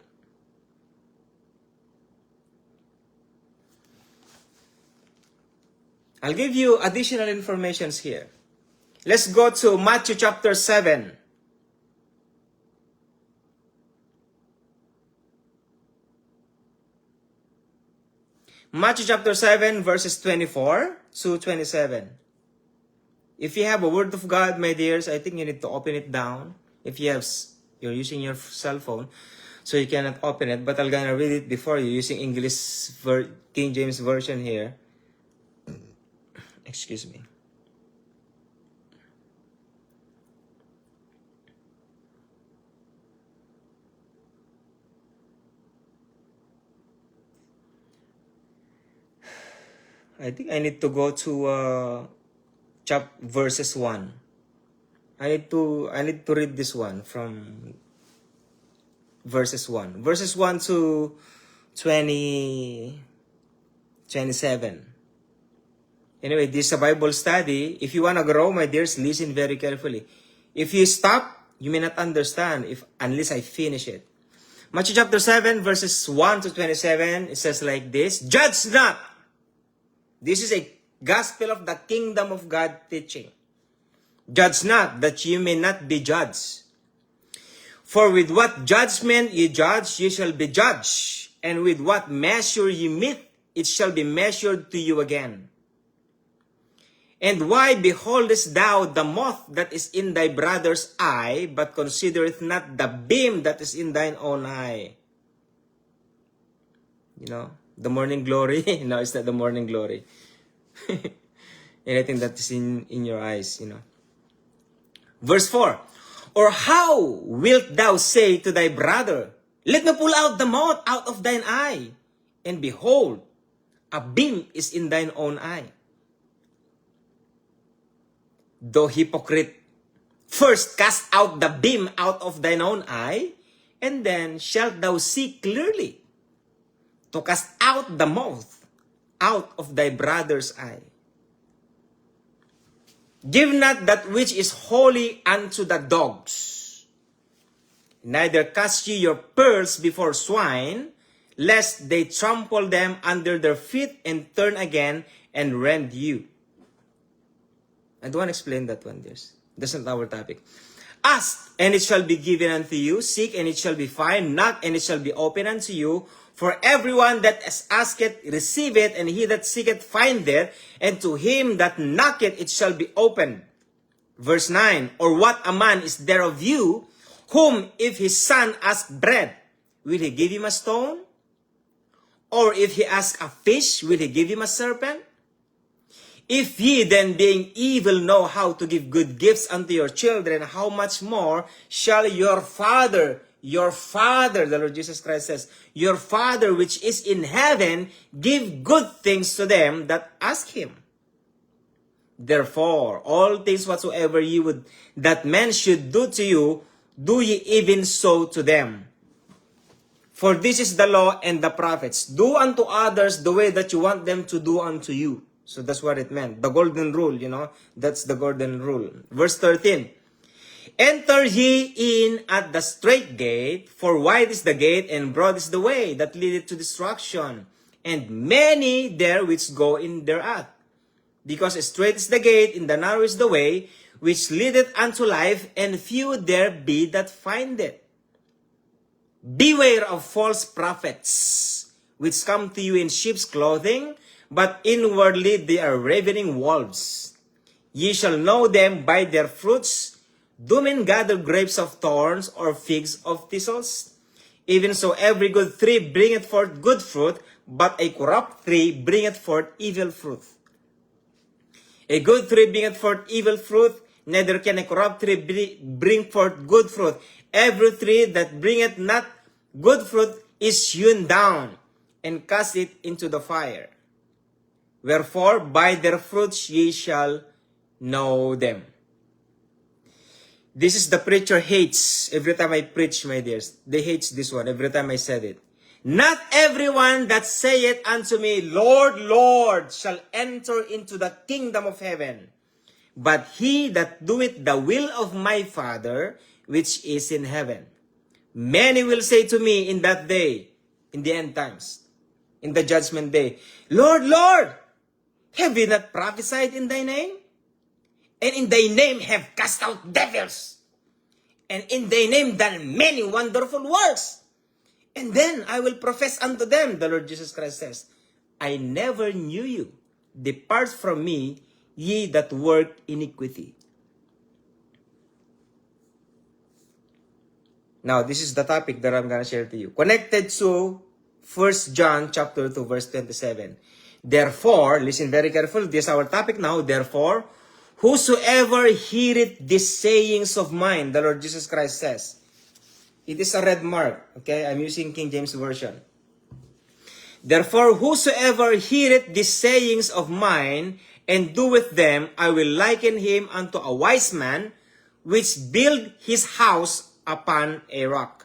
I'll give you additional informations here. Let's go to Matthew chapter 7. Matthew chapter 7 verses 24 to 27. If you have a Word of God, my dears, I think you need to open it down. If you're using your cell phone, so you cannot open it. But I'm gonna read it before you using English King James Version here. Excuse me. I think I need to go to verses 1. I need to read this one from verses 1. Verses 1 to 27. Anyway, this is a Bible study. If you want to grow, my dears, listen very carefully. If you stop, you may not understand unless I finish it. Matthew chapter 7, verses 1 to 27, it says like this: Judge not. This is a gospel of the kingdom of God teaching. Judge not, that you may not be judged. For with what judgment ye judge, ye shall be judged. And with what measure ye mete, it shall be measured to you again. And why beholdest thou the moth that is in thy brother's eye, but considereth not the beam that is in thine own eye? You know, the morning glory. No, it's not the morning glory. Anything that is in your eyes, you know. Verse 4. Or how wilt thou say to thy brother, let me pull out the mote out of thine eye, and behold, a beam is in thine own eye? Thou hypocrite, first cast out the beam out of thine own eye, and then shalt thou see clearly to cast out the mote out of thy brother's eye. Give not that which is holy unto the dogs, neither cast ye your pearls before swine, lest they trample them under their feet and turn again and rend you. I don't want to explain that one. That's not our topic. Ask, and it shall be given unto you. Seek, and it shall be found. Knock, and it shall be opened unto you. For everyone that asketh, receiveth, and he that seeketh, findeth, and to him that knocketh, it shall be opened. Verse 9, or what a man is there of you, whom if his son ask bread, will he give him a stone? Or if he ask a fish, will he give him a serpent? If ye then, being evil, know how to give good gifts unto your children, how much more shall your Father, the Lord Jesus Christ says, your Father which is in heaven, give good things to them that ask him. Therefore, all things whatsoever ye would that men should do to you, do ye even so to them. For this is the law and the prophets. Do unto others the way that you want them to do unto you. So that's what it meant. The golden rule, you know. That's the golden rule. Verse 13. Enter ye in at the straight gate, for wide is the gate, and broad is the way that leadeth to destruction, and many there which go in thereat. Because straight is the gate, and the narrow is the way, which leadeth unto life, and few there be that find it. Beware of false prophets, which come to you in sheep's clothing, but inwardly they are ravening wolves. Ye shall know them by their fruits. Do men gather grapes of thorns, or figs of thistles? Even so every good tree bringeth forth good fruit, but a corrupt tree bringeth forth evil fruit. A good tree bringeth forth evil fruit, neither can a corrupt tree bring forth good fruit. Every tree that bringeth not good fruit is hewn down, and cast it into the fire. Wherefore, by their fruits ye shall know them. This is the preacher hates every time I preach, my dears. They hates this one every time I said it. Not everyone that saith unto me, Lord, Lord, shall enter into the kingdom of heaven, but he that doeth the will of my Father which is in heaven. Many will say to me in that day, in the end times, in the judgment day, Lord, Lord, have we not prophesied in thy name? And in thy name have cast out devils, and in thy name done many wonderful works. And then I will profess unto them, the Lord Jesus Christ says, I never knew you. Depart from me, ye that work iniquity. Now, this is the topic that I'm going to share to you. Connected to 1 John chapter 2, verse 27. Therefore, listen very carefully. This is our topic now. Therefore, whosoever heareth these sayings of mine, the Lord Jesus Christ says. It is a red mark. Okay, I'm using King James Version. Therefore, whosoever heareth these sayings of mine, and doeth them, I will liken him unto a wise man, which built his house upon a rock.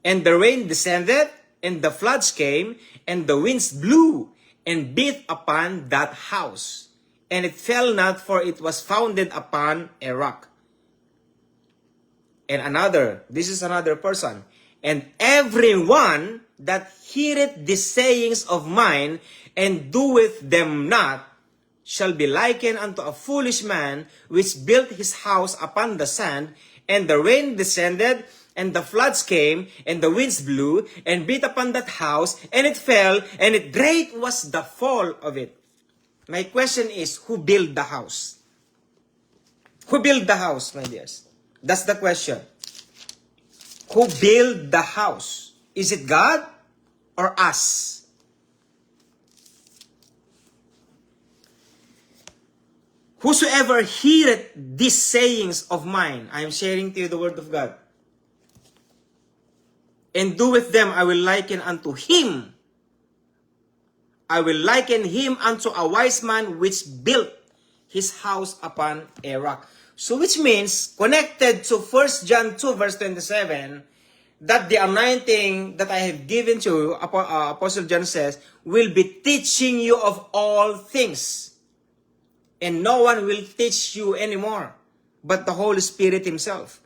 And the rain descended, and the floods came, and the winds blew, and beat upon that house. And it fell not, for it was founded upon a rock. And this is another person. And everyone that heareth the sayings of mine, and doeth them not, shall be likened unto a foolish man, which built his house upon the sand, and the rain descended, and the floods came, and the winds blew, and beat upon that house, and it fell, and great was the fall of it. My question is, who built the house? Who built the house, my dears? That's the question. Who built the house? Is it God or us? Whosoever heareth these sayings of mine, I am sharing to you the word of God, and doeth them, I will liken unto him. I will liken him unto a wise man which built his house upon a rock. So which means, connected to 1 John 2 verse 27, that the anointing that I have given to you, Apostle John says, will be teaching you of all things. And no one will teach you anymore, but the Holy Spirit Himself.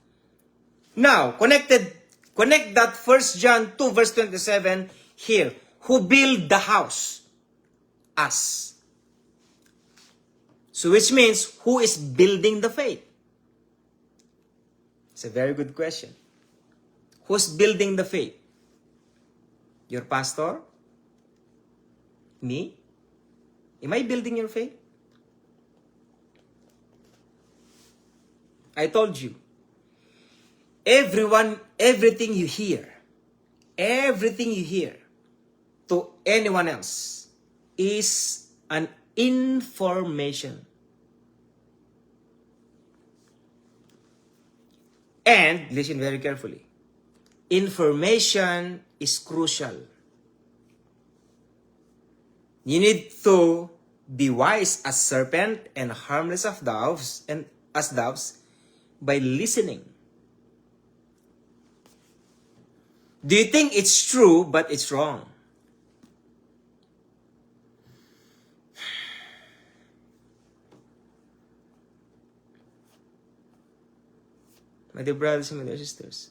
Now, connect that 1 John 2 verse 27 here. Who built the house? Us. So which means, who is building the faith? It's a very good question. Who's building the faith? Your pastor? Me? Am I building your faith? I told you, everything you hear to anyone else is an information. And listen very carefully. Information is crucial. You need to be wise as serpent and harmless as doves by listening. Do you think it's true but it's wrong? My dear brothers and my dear sisters,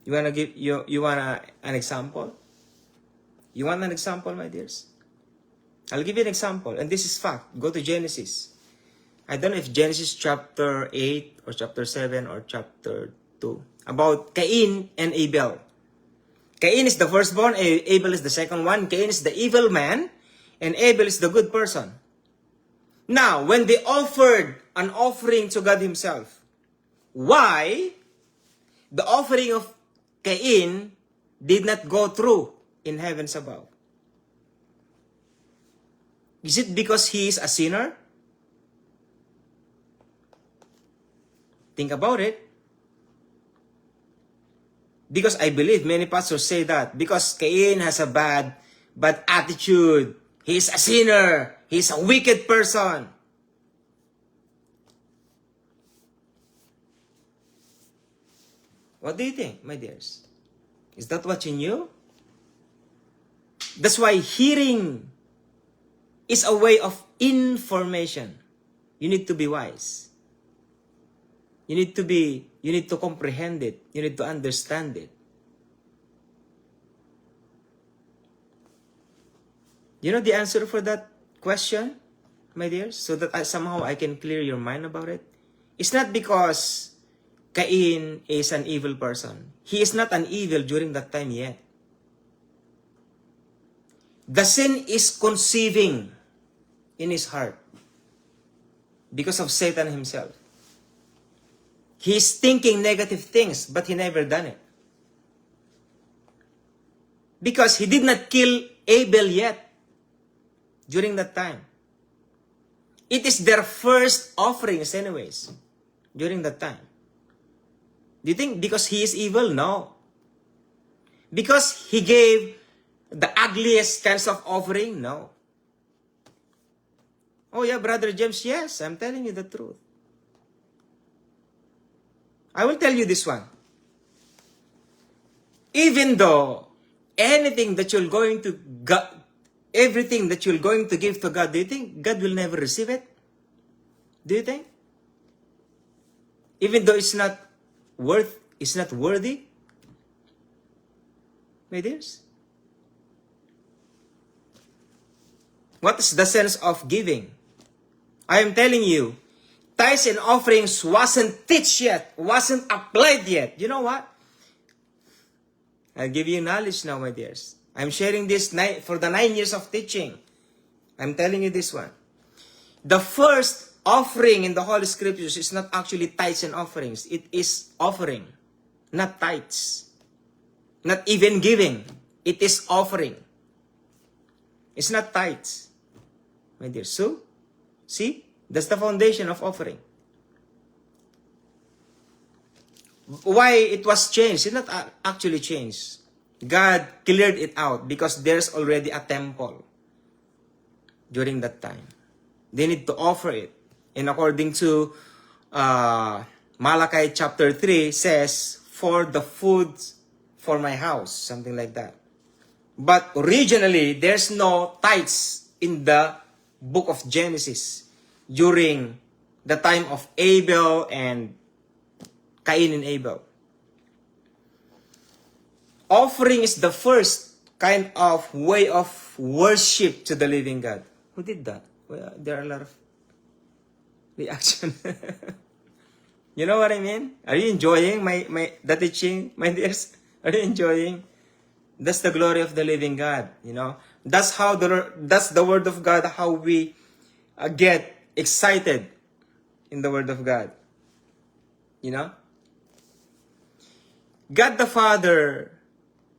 you wanna an example? You want an example, my dears? I'll give you an example, and this is fact. Go to Genesis. I don't know if Genesis chapter 8 or chapter 7 or chapter 2. About Cain and Abel. Cain is the firstborn, Abel is the second one. Cain is the evil man, and Abel is the good person. Now, when they offered an offering to God Himself, why the offering of Cain did not go through in heavens above? Is it because he is a sinner? Think about it. Because I believe many pastors say that because Cain has a bad attitude, he is a sinner, he is a wicked person. What do you think, my dears? Is that what you knew? That's why hearing is a way of information. You need to be wise. You need to comprehend it. You need to understand it. You know the answer for that question, my dears? So that somehow I can clear your mind about it. It's not because Cain is an evil person. He is not an evil during that time yet. The sin is conceiving in his heart because of Satan himself. He's thinking negative things, but he never done it. Because he did not kill Abel yet during that time. It is their first offerings anyways during that time. Do you think because he is evil? No. Because he gave the ugliest kinds of offering? No. Oh yeah, Brother James, yes, I'm telling you the truth. I will tell you this one. Even though anything that you're going to everything that you're going to give to God, do you think God will never receive it? Do you think? Even though it's not worthy? My dears? What is the sense of giving? I am telling you, tithes and offerings wasn't taught yet, wasn't applied yet. You know what? I'll give you knowledge now, my dears. I'm sharing this for the 9 years of teaching. I'm telling you this one. The first offering in the Holy Scriptures is not actually tithes and offerings. It is offering, not tithes. Not even giving. It is offering. It's not tithes. My dear, so, see? That's the foundation of offering. Why it was changed? It's not actually changed. God cleared it out because there's already a temple during that time. They need to offer it. And according to Malachi chapter 3 says, for the food for my house, something like that. But originally, there's no tithes in the book of Genesis during the time of Abel and Cain and Abel. Offering is the first kind of way of worship to the living God. Who did that? Well, there are a lot of reaction. You know what I mean? Are you enjoying the teaching, my dears? Are you enjoying? That's the glory of the living God, you know. That's the word of God, how we get excited in the word of God. You know? God the Father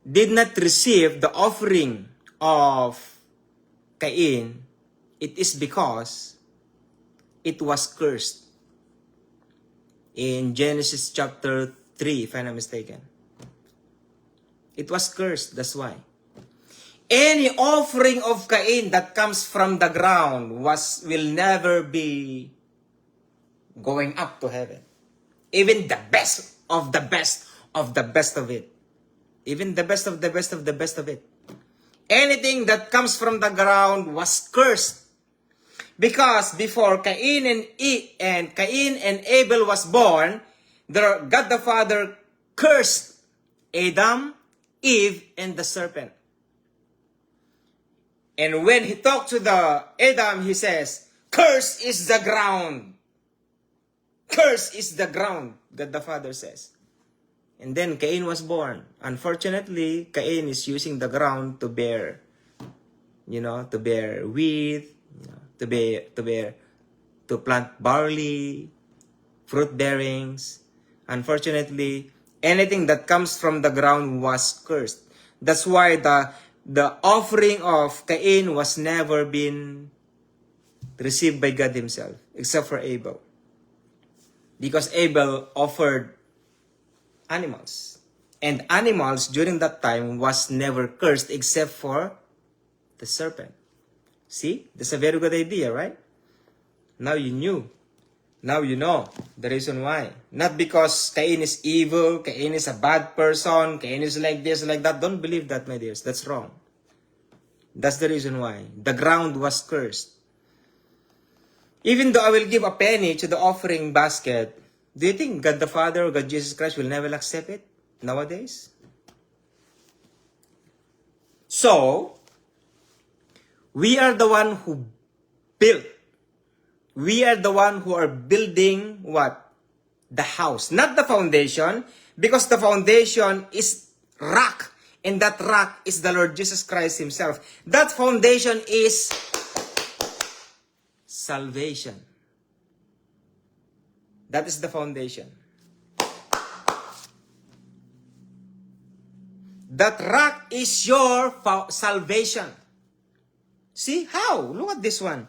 did not receive the offering of Cain. It is because it was cursed. In Genesis chapter 3, if I'm not mistaken. It was cursed, that's why. Any offering of Cain that comes from the ground will never be going up to heaven. Even the best of the best of the best of it. Even the best of the best of the best of it. Anything that comes from the ground was cursed. Because before Cain and Abel was born, God the Father cursed Adam, Eve, and the serpent. And when he talked to Adam, he says, "Curse is the ground. Curse is the ground," God the Father says. And then Cain was born. Unfortunately, Cain is using the ground to bear wheat, to plant barley, fruit bearings. Unfortunately, anything that comes from the ground was cursed. That's why the offering of Cain was never been received by God himself, except for Abel. Because Abel offered animals. And animals during that time was never cursed except for the serpent. See? That's a very good idea, right? Now you knew. Now you know the reason why. Not because Cain is evil, Cain is a bad person, Cain is like this, like that. Don't believe that, my dears. That's wrong. That's the reason why. The ground was cursed. Even though I will give a penny to the offering basket, do you think God the Father or God Jesus Christ will never accept it nowadays? So, we are the one who built. We are the one who are building what? The house. Not the foundation. Because the foundation is rock. And that rock is the Lord Jesus Christ himself. That foundation is salvation. That is the foundation. That rock is your salvation. See how? Look at this one.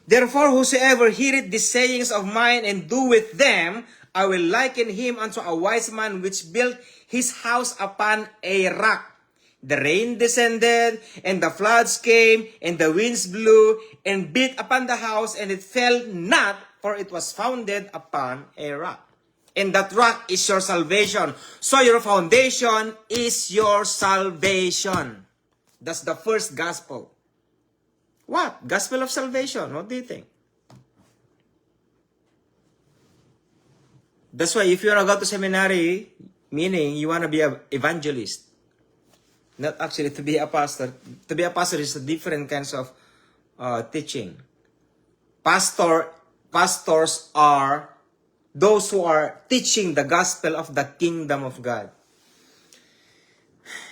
Therefore, whosoever heareth these sayings of mine and doeth them, I will liken him unto a wise man which built his house upon a rock. The rain descended, and the floods came, and the winds blew, and beat upon the house, and it fell not, for it was founded upon a rock. And that rock is your salvation. So your foundation is your salvation. That's the first gospel. What? Gospel of salvation. What do you think? That's why if you want to go to seminary, meaning you want to be an evangelist, not actually to be a pastor. To be a pastor is a different kinds of teaching. Pastor pastors are those who are teaching the gospel of the kingdom of God.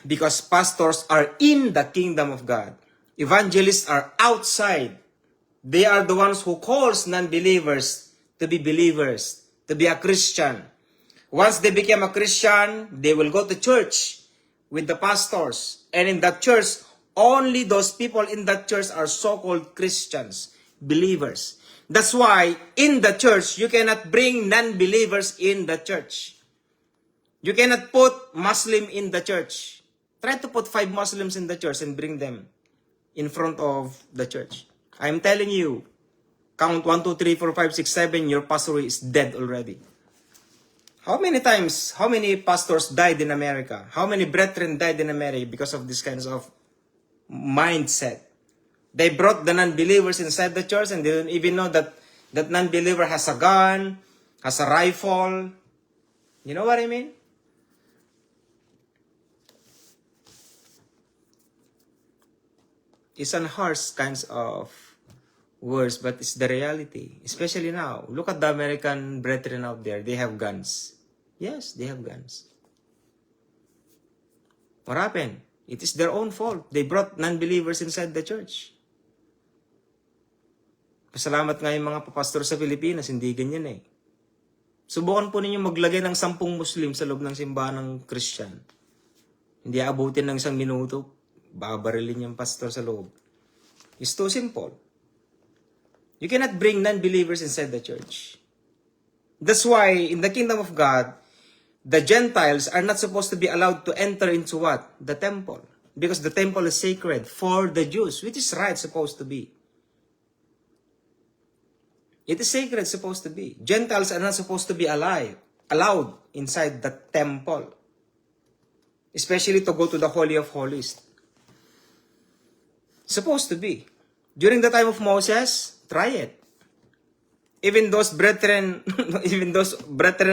Because pastors are in the kingdom of God. Evangelists are outside. They are the ones who calls non-believers to be believers, to be a Christian. Once they become a Christian, they will go to church with the pastors. And in that church, only those people in that church are so-called Christians, believers. That's why in the church, you cannot bring non-believers in the church. You cannot put Muslim in the church. Try to put 5 Muslims in the church and bring them in front of the church. I'm telling you, count 1, 2, 3, 4, 5, 6, 7, your pastor is dead already. How many pastors died in America? How many brethren died in America because of this kinds of mindset? They brought the non-believers inside the church and they didn't even know that that non-believer has a gun, has a rifle. You know what I mean? It's an harsh kinds of words, but it's the reality. Especially now. Look at the American brethren out there. They have guns. Yes, they have guns. What happened? It is their own fault. They brought non-believers inside the church. Pasalamat nga yung mga papastor sa Pilipinas, hindi ganyan eh. Subukan po ninyo maglagay ng 10 Muslim sa loob ng simbahan ng Christian. Hindi aabutin ng 1 minuto, babarilin yung pastor sa loob. It's too simple. You cannot bring non-believers inside the church. That's why in the kingdom of God, the Gentiles are not supposed to be allowed to enter into what? The temple. Because the temple is sacred for the Jews, which is right, supposed to be. It is sacred, supposed to be. Gentiles are not supposed to be allowed inside the temple. Especially to go to the Holy of Holies. Supposed to be. During the time of Moses, try it. Even those brethren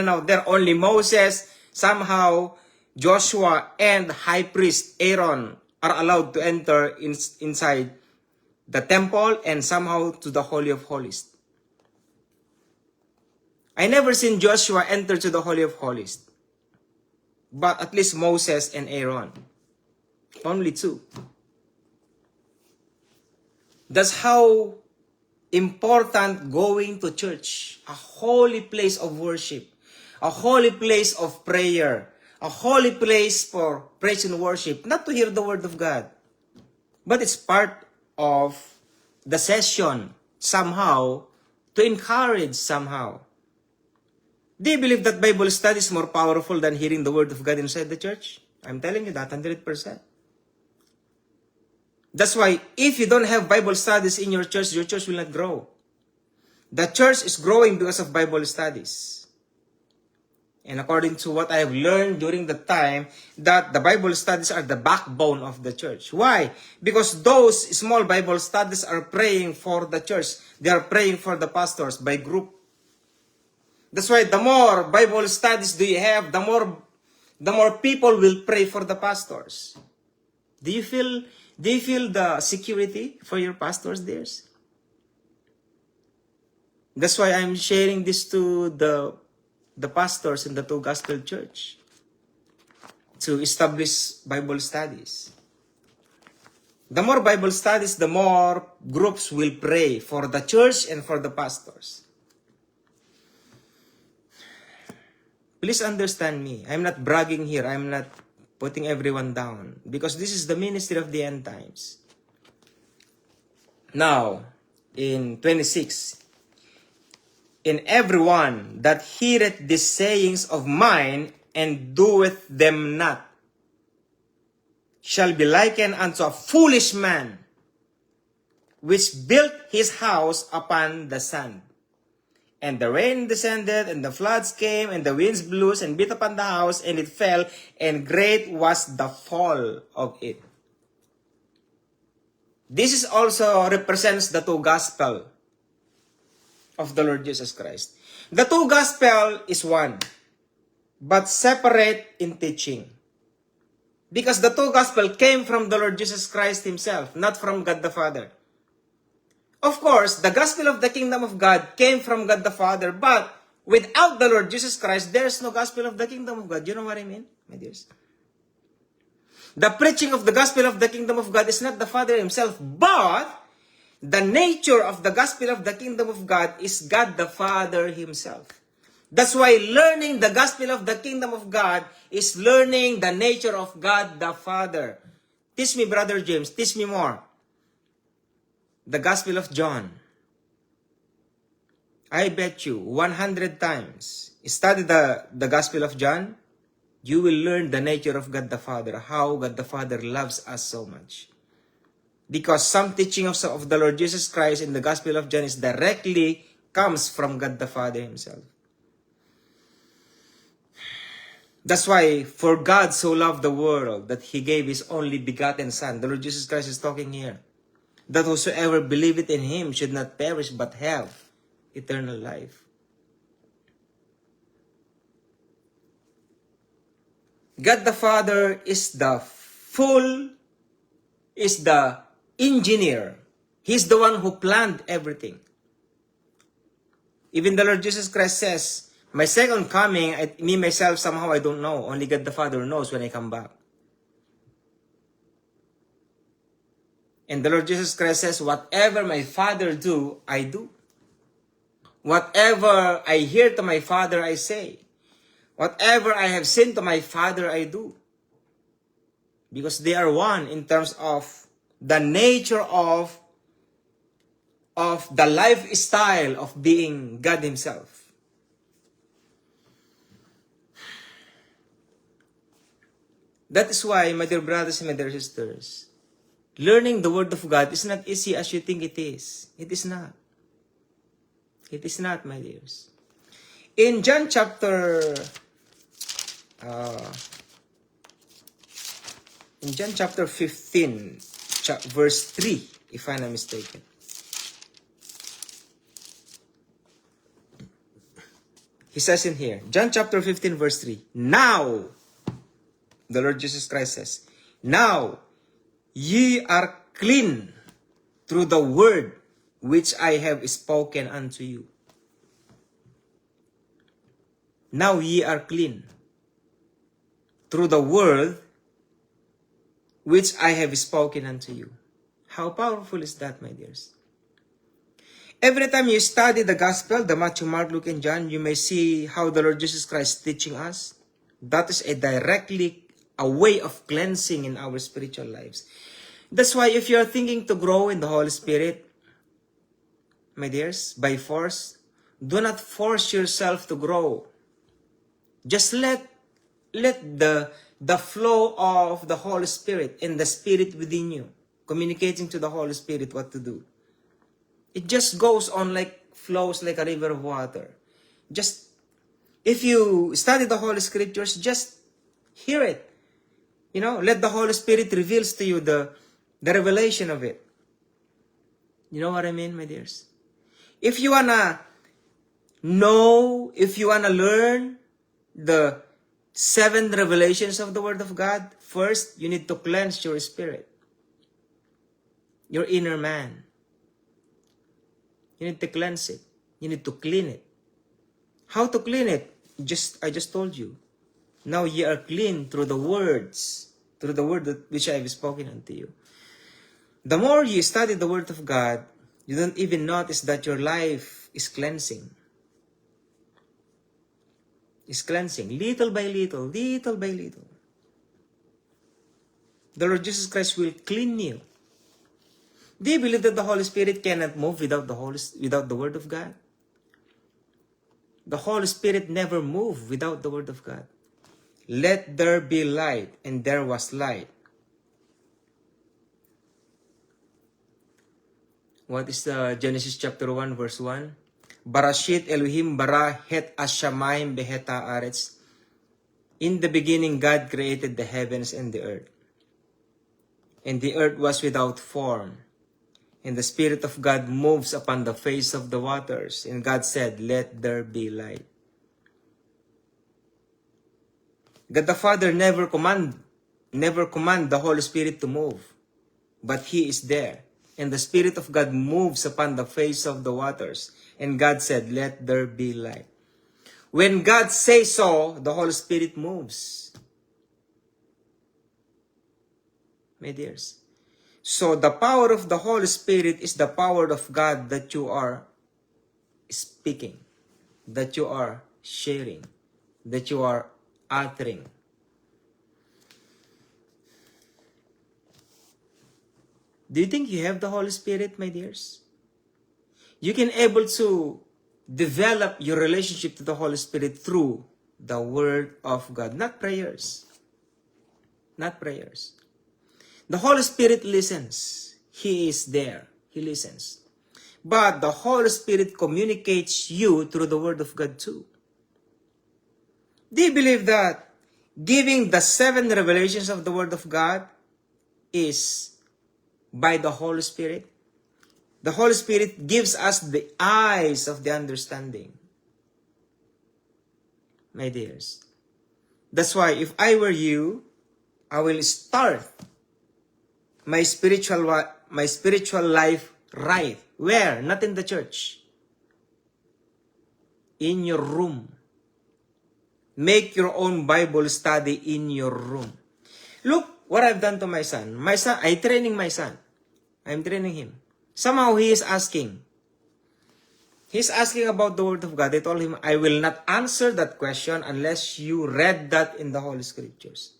out there, only Moses, somehow Joshua and high priest Aaron are allowed to enter inside the temple and somehow to the Holy of Holies. I never seen Joshua enter to the Holy of Holies. But at least Moses and Aaron. Only 2. That's how important going to church. A holy place of worship. A holy place of prayer. A holy place for praise and worship. Not to hear the word of God. But it's part of the session somehow to encourage somehow. Do you believe that Bible study is more powerful than hearing the word of God inside the church? I'm telling you that 100%. That's why if you don't have Bible studies in your church will not grow. The church is growing because of Bible studies. And according to what I have learned during the time, that the Bible studies are the backbone of the church. Why? Because those small Bible studies are praying for the church. They are praying for the pastors by group. That's why the more Bible studies do you have, the more people will pray for the pastors. Do you feel the security for your pastors there? That's why I'm sharing this to the pastors in the Two Gospel Church to establish Bible studies. The more Bible studies, the more groups will pray for the church and for the pastors. Please understand me. I'm not bragging here. I'm not putting everyone down. Because this is the ministry of the end times. Now, in 26, in everyone that heareth these sayings of mine and doeth them not, shall be likened unto a foolish man, which built his house upon the sand. And the rain descended, and the floods came, and the winds blew and beat upon the house, and it fell, and great was the fall of it. This is also represents the two gospel of the Lord Jesus Christ. The two gospel is one, but separate in teaching. Because the two gospel came from the Lord Jesus Christ himself, not from God the Father. Of course, the gospel of the kingdom of God came from God the Father, but without the Lord Jesus Christ, there's no gospel of the kingdom of God. You know what I mean, my dears? The preaching of the gospel of the kingdom of God is not the Father himself, but the nature of the gospel of the kingdom of God is God the Father himself. That's why learning the gospel of the kingdom of God is learning the nature of God the Father. Teach me, Brother James, teach me more. The Gospel of John. I bet you 100 times study the Gospel of John, you will learn the nature of God the Father, how God the Father loves us so much. Because some teaching of the Lord Jesus Christ in the Gospel of John is directly comes from God the Father himself. That's why, for God so loved the world that he gave his only begotten Son. The Lord Jesus Christ is talking here. That whosoever believeth in him should not perish but have eternal life. God the Father is the engineer. He's the one who planned everything. Even the Lord Jesus Christ says, my second coming, me myself somehow I don't know. Only God the Father knows when I come back. And the Lord Jesus Christ says, whatever my Father do, I do. Whatever I hear to my Father, I say. Whatever I have seen to my Father, I do. Because they are one in terms of the nature of the lifestyle of being God himself. That is why, my dear brothers and my dear sisters, learning the Word of God is not easy as you think it is. It is not. It is not, my dears. In John chapter 15, verse 3, if I'm not mistaken. He says in here, John chapter 15, verse 3, now, the Lord Jesus Christ says, now, ye are clean through the word which I have spoken unto you. Now ye are clean through the word which I have spoken unto you. How powerful is that, my dears? Every time you study the gospel, the Matthew, Mark, Luke, and John, you may see how the Lord Jesus Christ is teaching us. That is a way of cleansing in our spiritual lives. That's why if you are thinking to grow in the Holy Spirit, my dears, by force, do not force yourself to grow. Just let the flow of the Holy Spirit and the Spirit within you, communicating to the Holy Spirit what to do. It just goes on flows like a river of water. Just, if you study the Holy Scriptures, just hear it. Let the Holy Spirit reveals to you the revelation of it. You know what I mean, my dears? If you wanna know, if you wanna learn the 7 revelations of the Word of God, first, you need to cleanse your spirit. Your inner man. You need to cleanse it. You need to clean it. How to clean it? I just told you. Now ye are clean through the words, through the word which I have spoken unto you. The more you study the Word of God, you don't even notice that your life is cleansing. Is cleansing, little by little, little by little. The Lord Jesus Christ will clean you. Do you believe that the Holy Spirit cannot move without the Word of God? The Holy Spirit never moved without the Word of God. Let there be light, and there was light. What is Genesis chapter 1, verse 1? Barashit Elohim bara het ashamayim beheta aretz. In the beginning, God created the heavens and the earth. And the earth was without form. And the Spirit of God moves upon the face of the waters. And God said, let there be light. God the Father never command the Holy Spirit to move. But He is there. And the Spirit of God moves upon the face of the waters. And God said, let there be light. When God says so, the Holy Spirit moves. My dears. So the power of the Holy Spirit is the power of God that you are speaking, that you are sharing, that you are uttering. Do you think you have the Holy Spirit, my dears? You can able to develop your relationship to the Holy Spirit through the Word of God, not prayers. Not prayers. The Holy Spirit listens. He is there. He listens. But the Holy Spirit communicates you through the Word of God too. Do you believe that giving the 7 revelations of the Word of God is by the Holy Spirit? The Holy Spirit gives us the eyes of the understanding. My dears. That's why if I were you, I will start my spiritual life right. Where? Not in the church. In your room. Make your own Bible study in your room. Look what I've done to my son. I'm training my son. I'm training him. Somehow he is asking. He's asking about the Word of God. I told him, I will not answer that question unless you read that in the Holy Scriptures.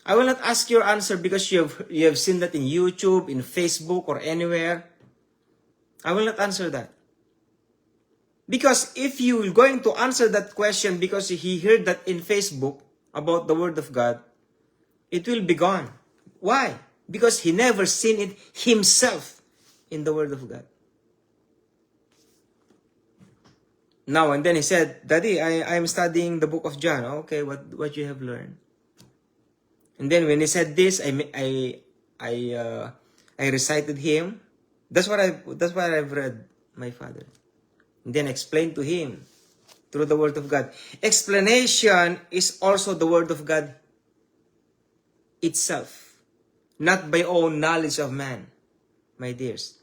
I will not ask your answer because you have seen that in YouTube, in Facebook, or anywhere. I will not answer that. Because if you are going to answer that question because he heard that in Facebook about the Word of God, it will be gone. Why? Because he never seen it himself in the Word of God. Now and then he said, Daddy, I am studying the book of John. Okay, what you have learned? And then when he said this, I recited him. That's what I've read, my father. And then explained to him through the Word of God. Explanation is also the Word of God itself, not by own knowledge of man, my dears.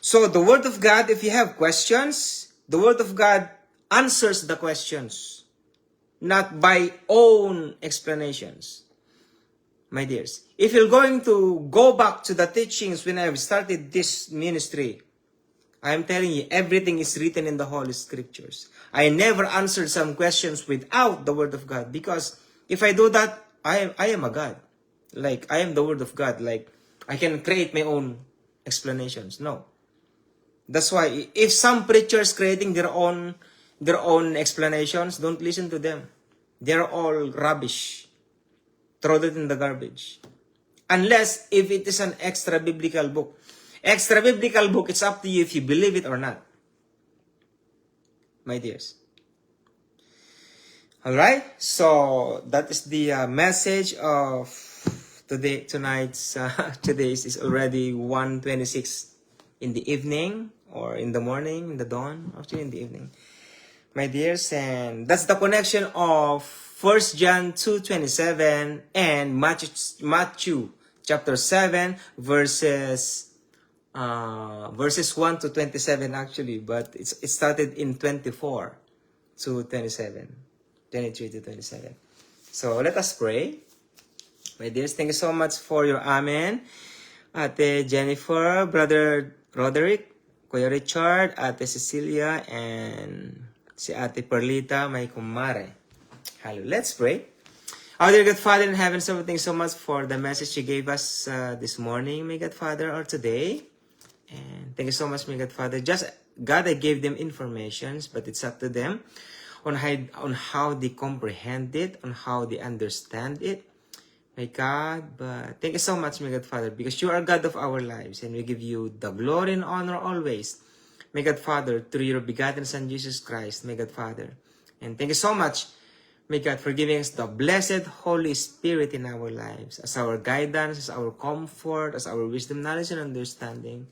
So the Word of God, if you have questions, the Word of God answers the questions, not by own explanations, my dears. If you're going to go back to the teachings when I started this ministry, I am telling you, everything is written in the Holy Scriptures. I never answered some questions without the Word of God, because if I do that, I am a God. Like, I am the Word of God. Like, I can create my own explanations. No. That's why, if some preachers creating their own explanations, don't listen to them. They're all rubbish. Throw it in the garbage. Unless if it is an extra biblical book. Extra biblical book, it's up to you if you believe it or not, my dears. Alright, so that is the message of today. Tonight's today's is already 1:26 in the evening, or in the morning, in the dawn, actually in the evening, my dears. And that's the connection of 1 John 2:27 and Matthew chapter 7 verses 1 to 27 actually, but it started in 24 to 27, 23 to 27. So let us pray. My dears, thank you so much for your amen. Ate Jennifer, Brother Roderick, Kuya Richard, Ate Cecilia, and si Ate Perlita, my kumare. Hello, let's pray. Our dear God Father in heaven, so thank you so much for the message you gave us this morning, my God Father, or today. And thank you so much, my God Father. Just, God, I gave them informations, but it's up to them on how they comprehend it, on how they understand it, my God. But thank you so much, my God Father, because you are God of our lives, and we give you the glory and honor always, my God Father, through your begotten Son, Jesus Christ, my God Father. And thank you so much, my God, for giving us the blessed Holy Spirit in our lives, as our guidance, as our comfort, as our wisdom, knowledge, and understanding.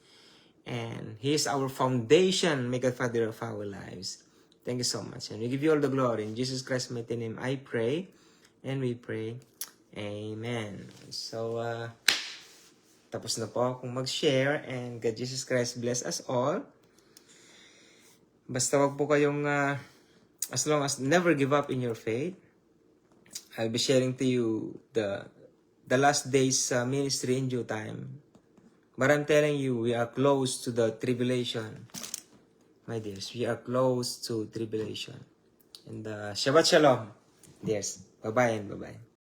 And He is our foundation, may God Father, of our lives. Thank you so much. And we give you all the glory. In Jesus Christ's mighty name, I pray. And we pray. Amen. So, tapos na po akong mag-share, and God Jesus Christ bless us all. Basta wag po kayong, as long as never give up in your faith. I'll be sharing to you the last days ministry in due time. But I'm telling you, we are close to the tribulation. My dears, we are close to tribulation. And Shabbat Shalom, dears. Bye-bye and bye-bye.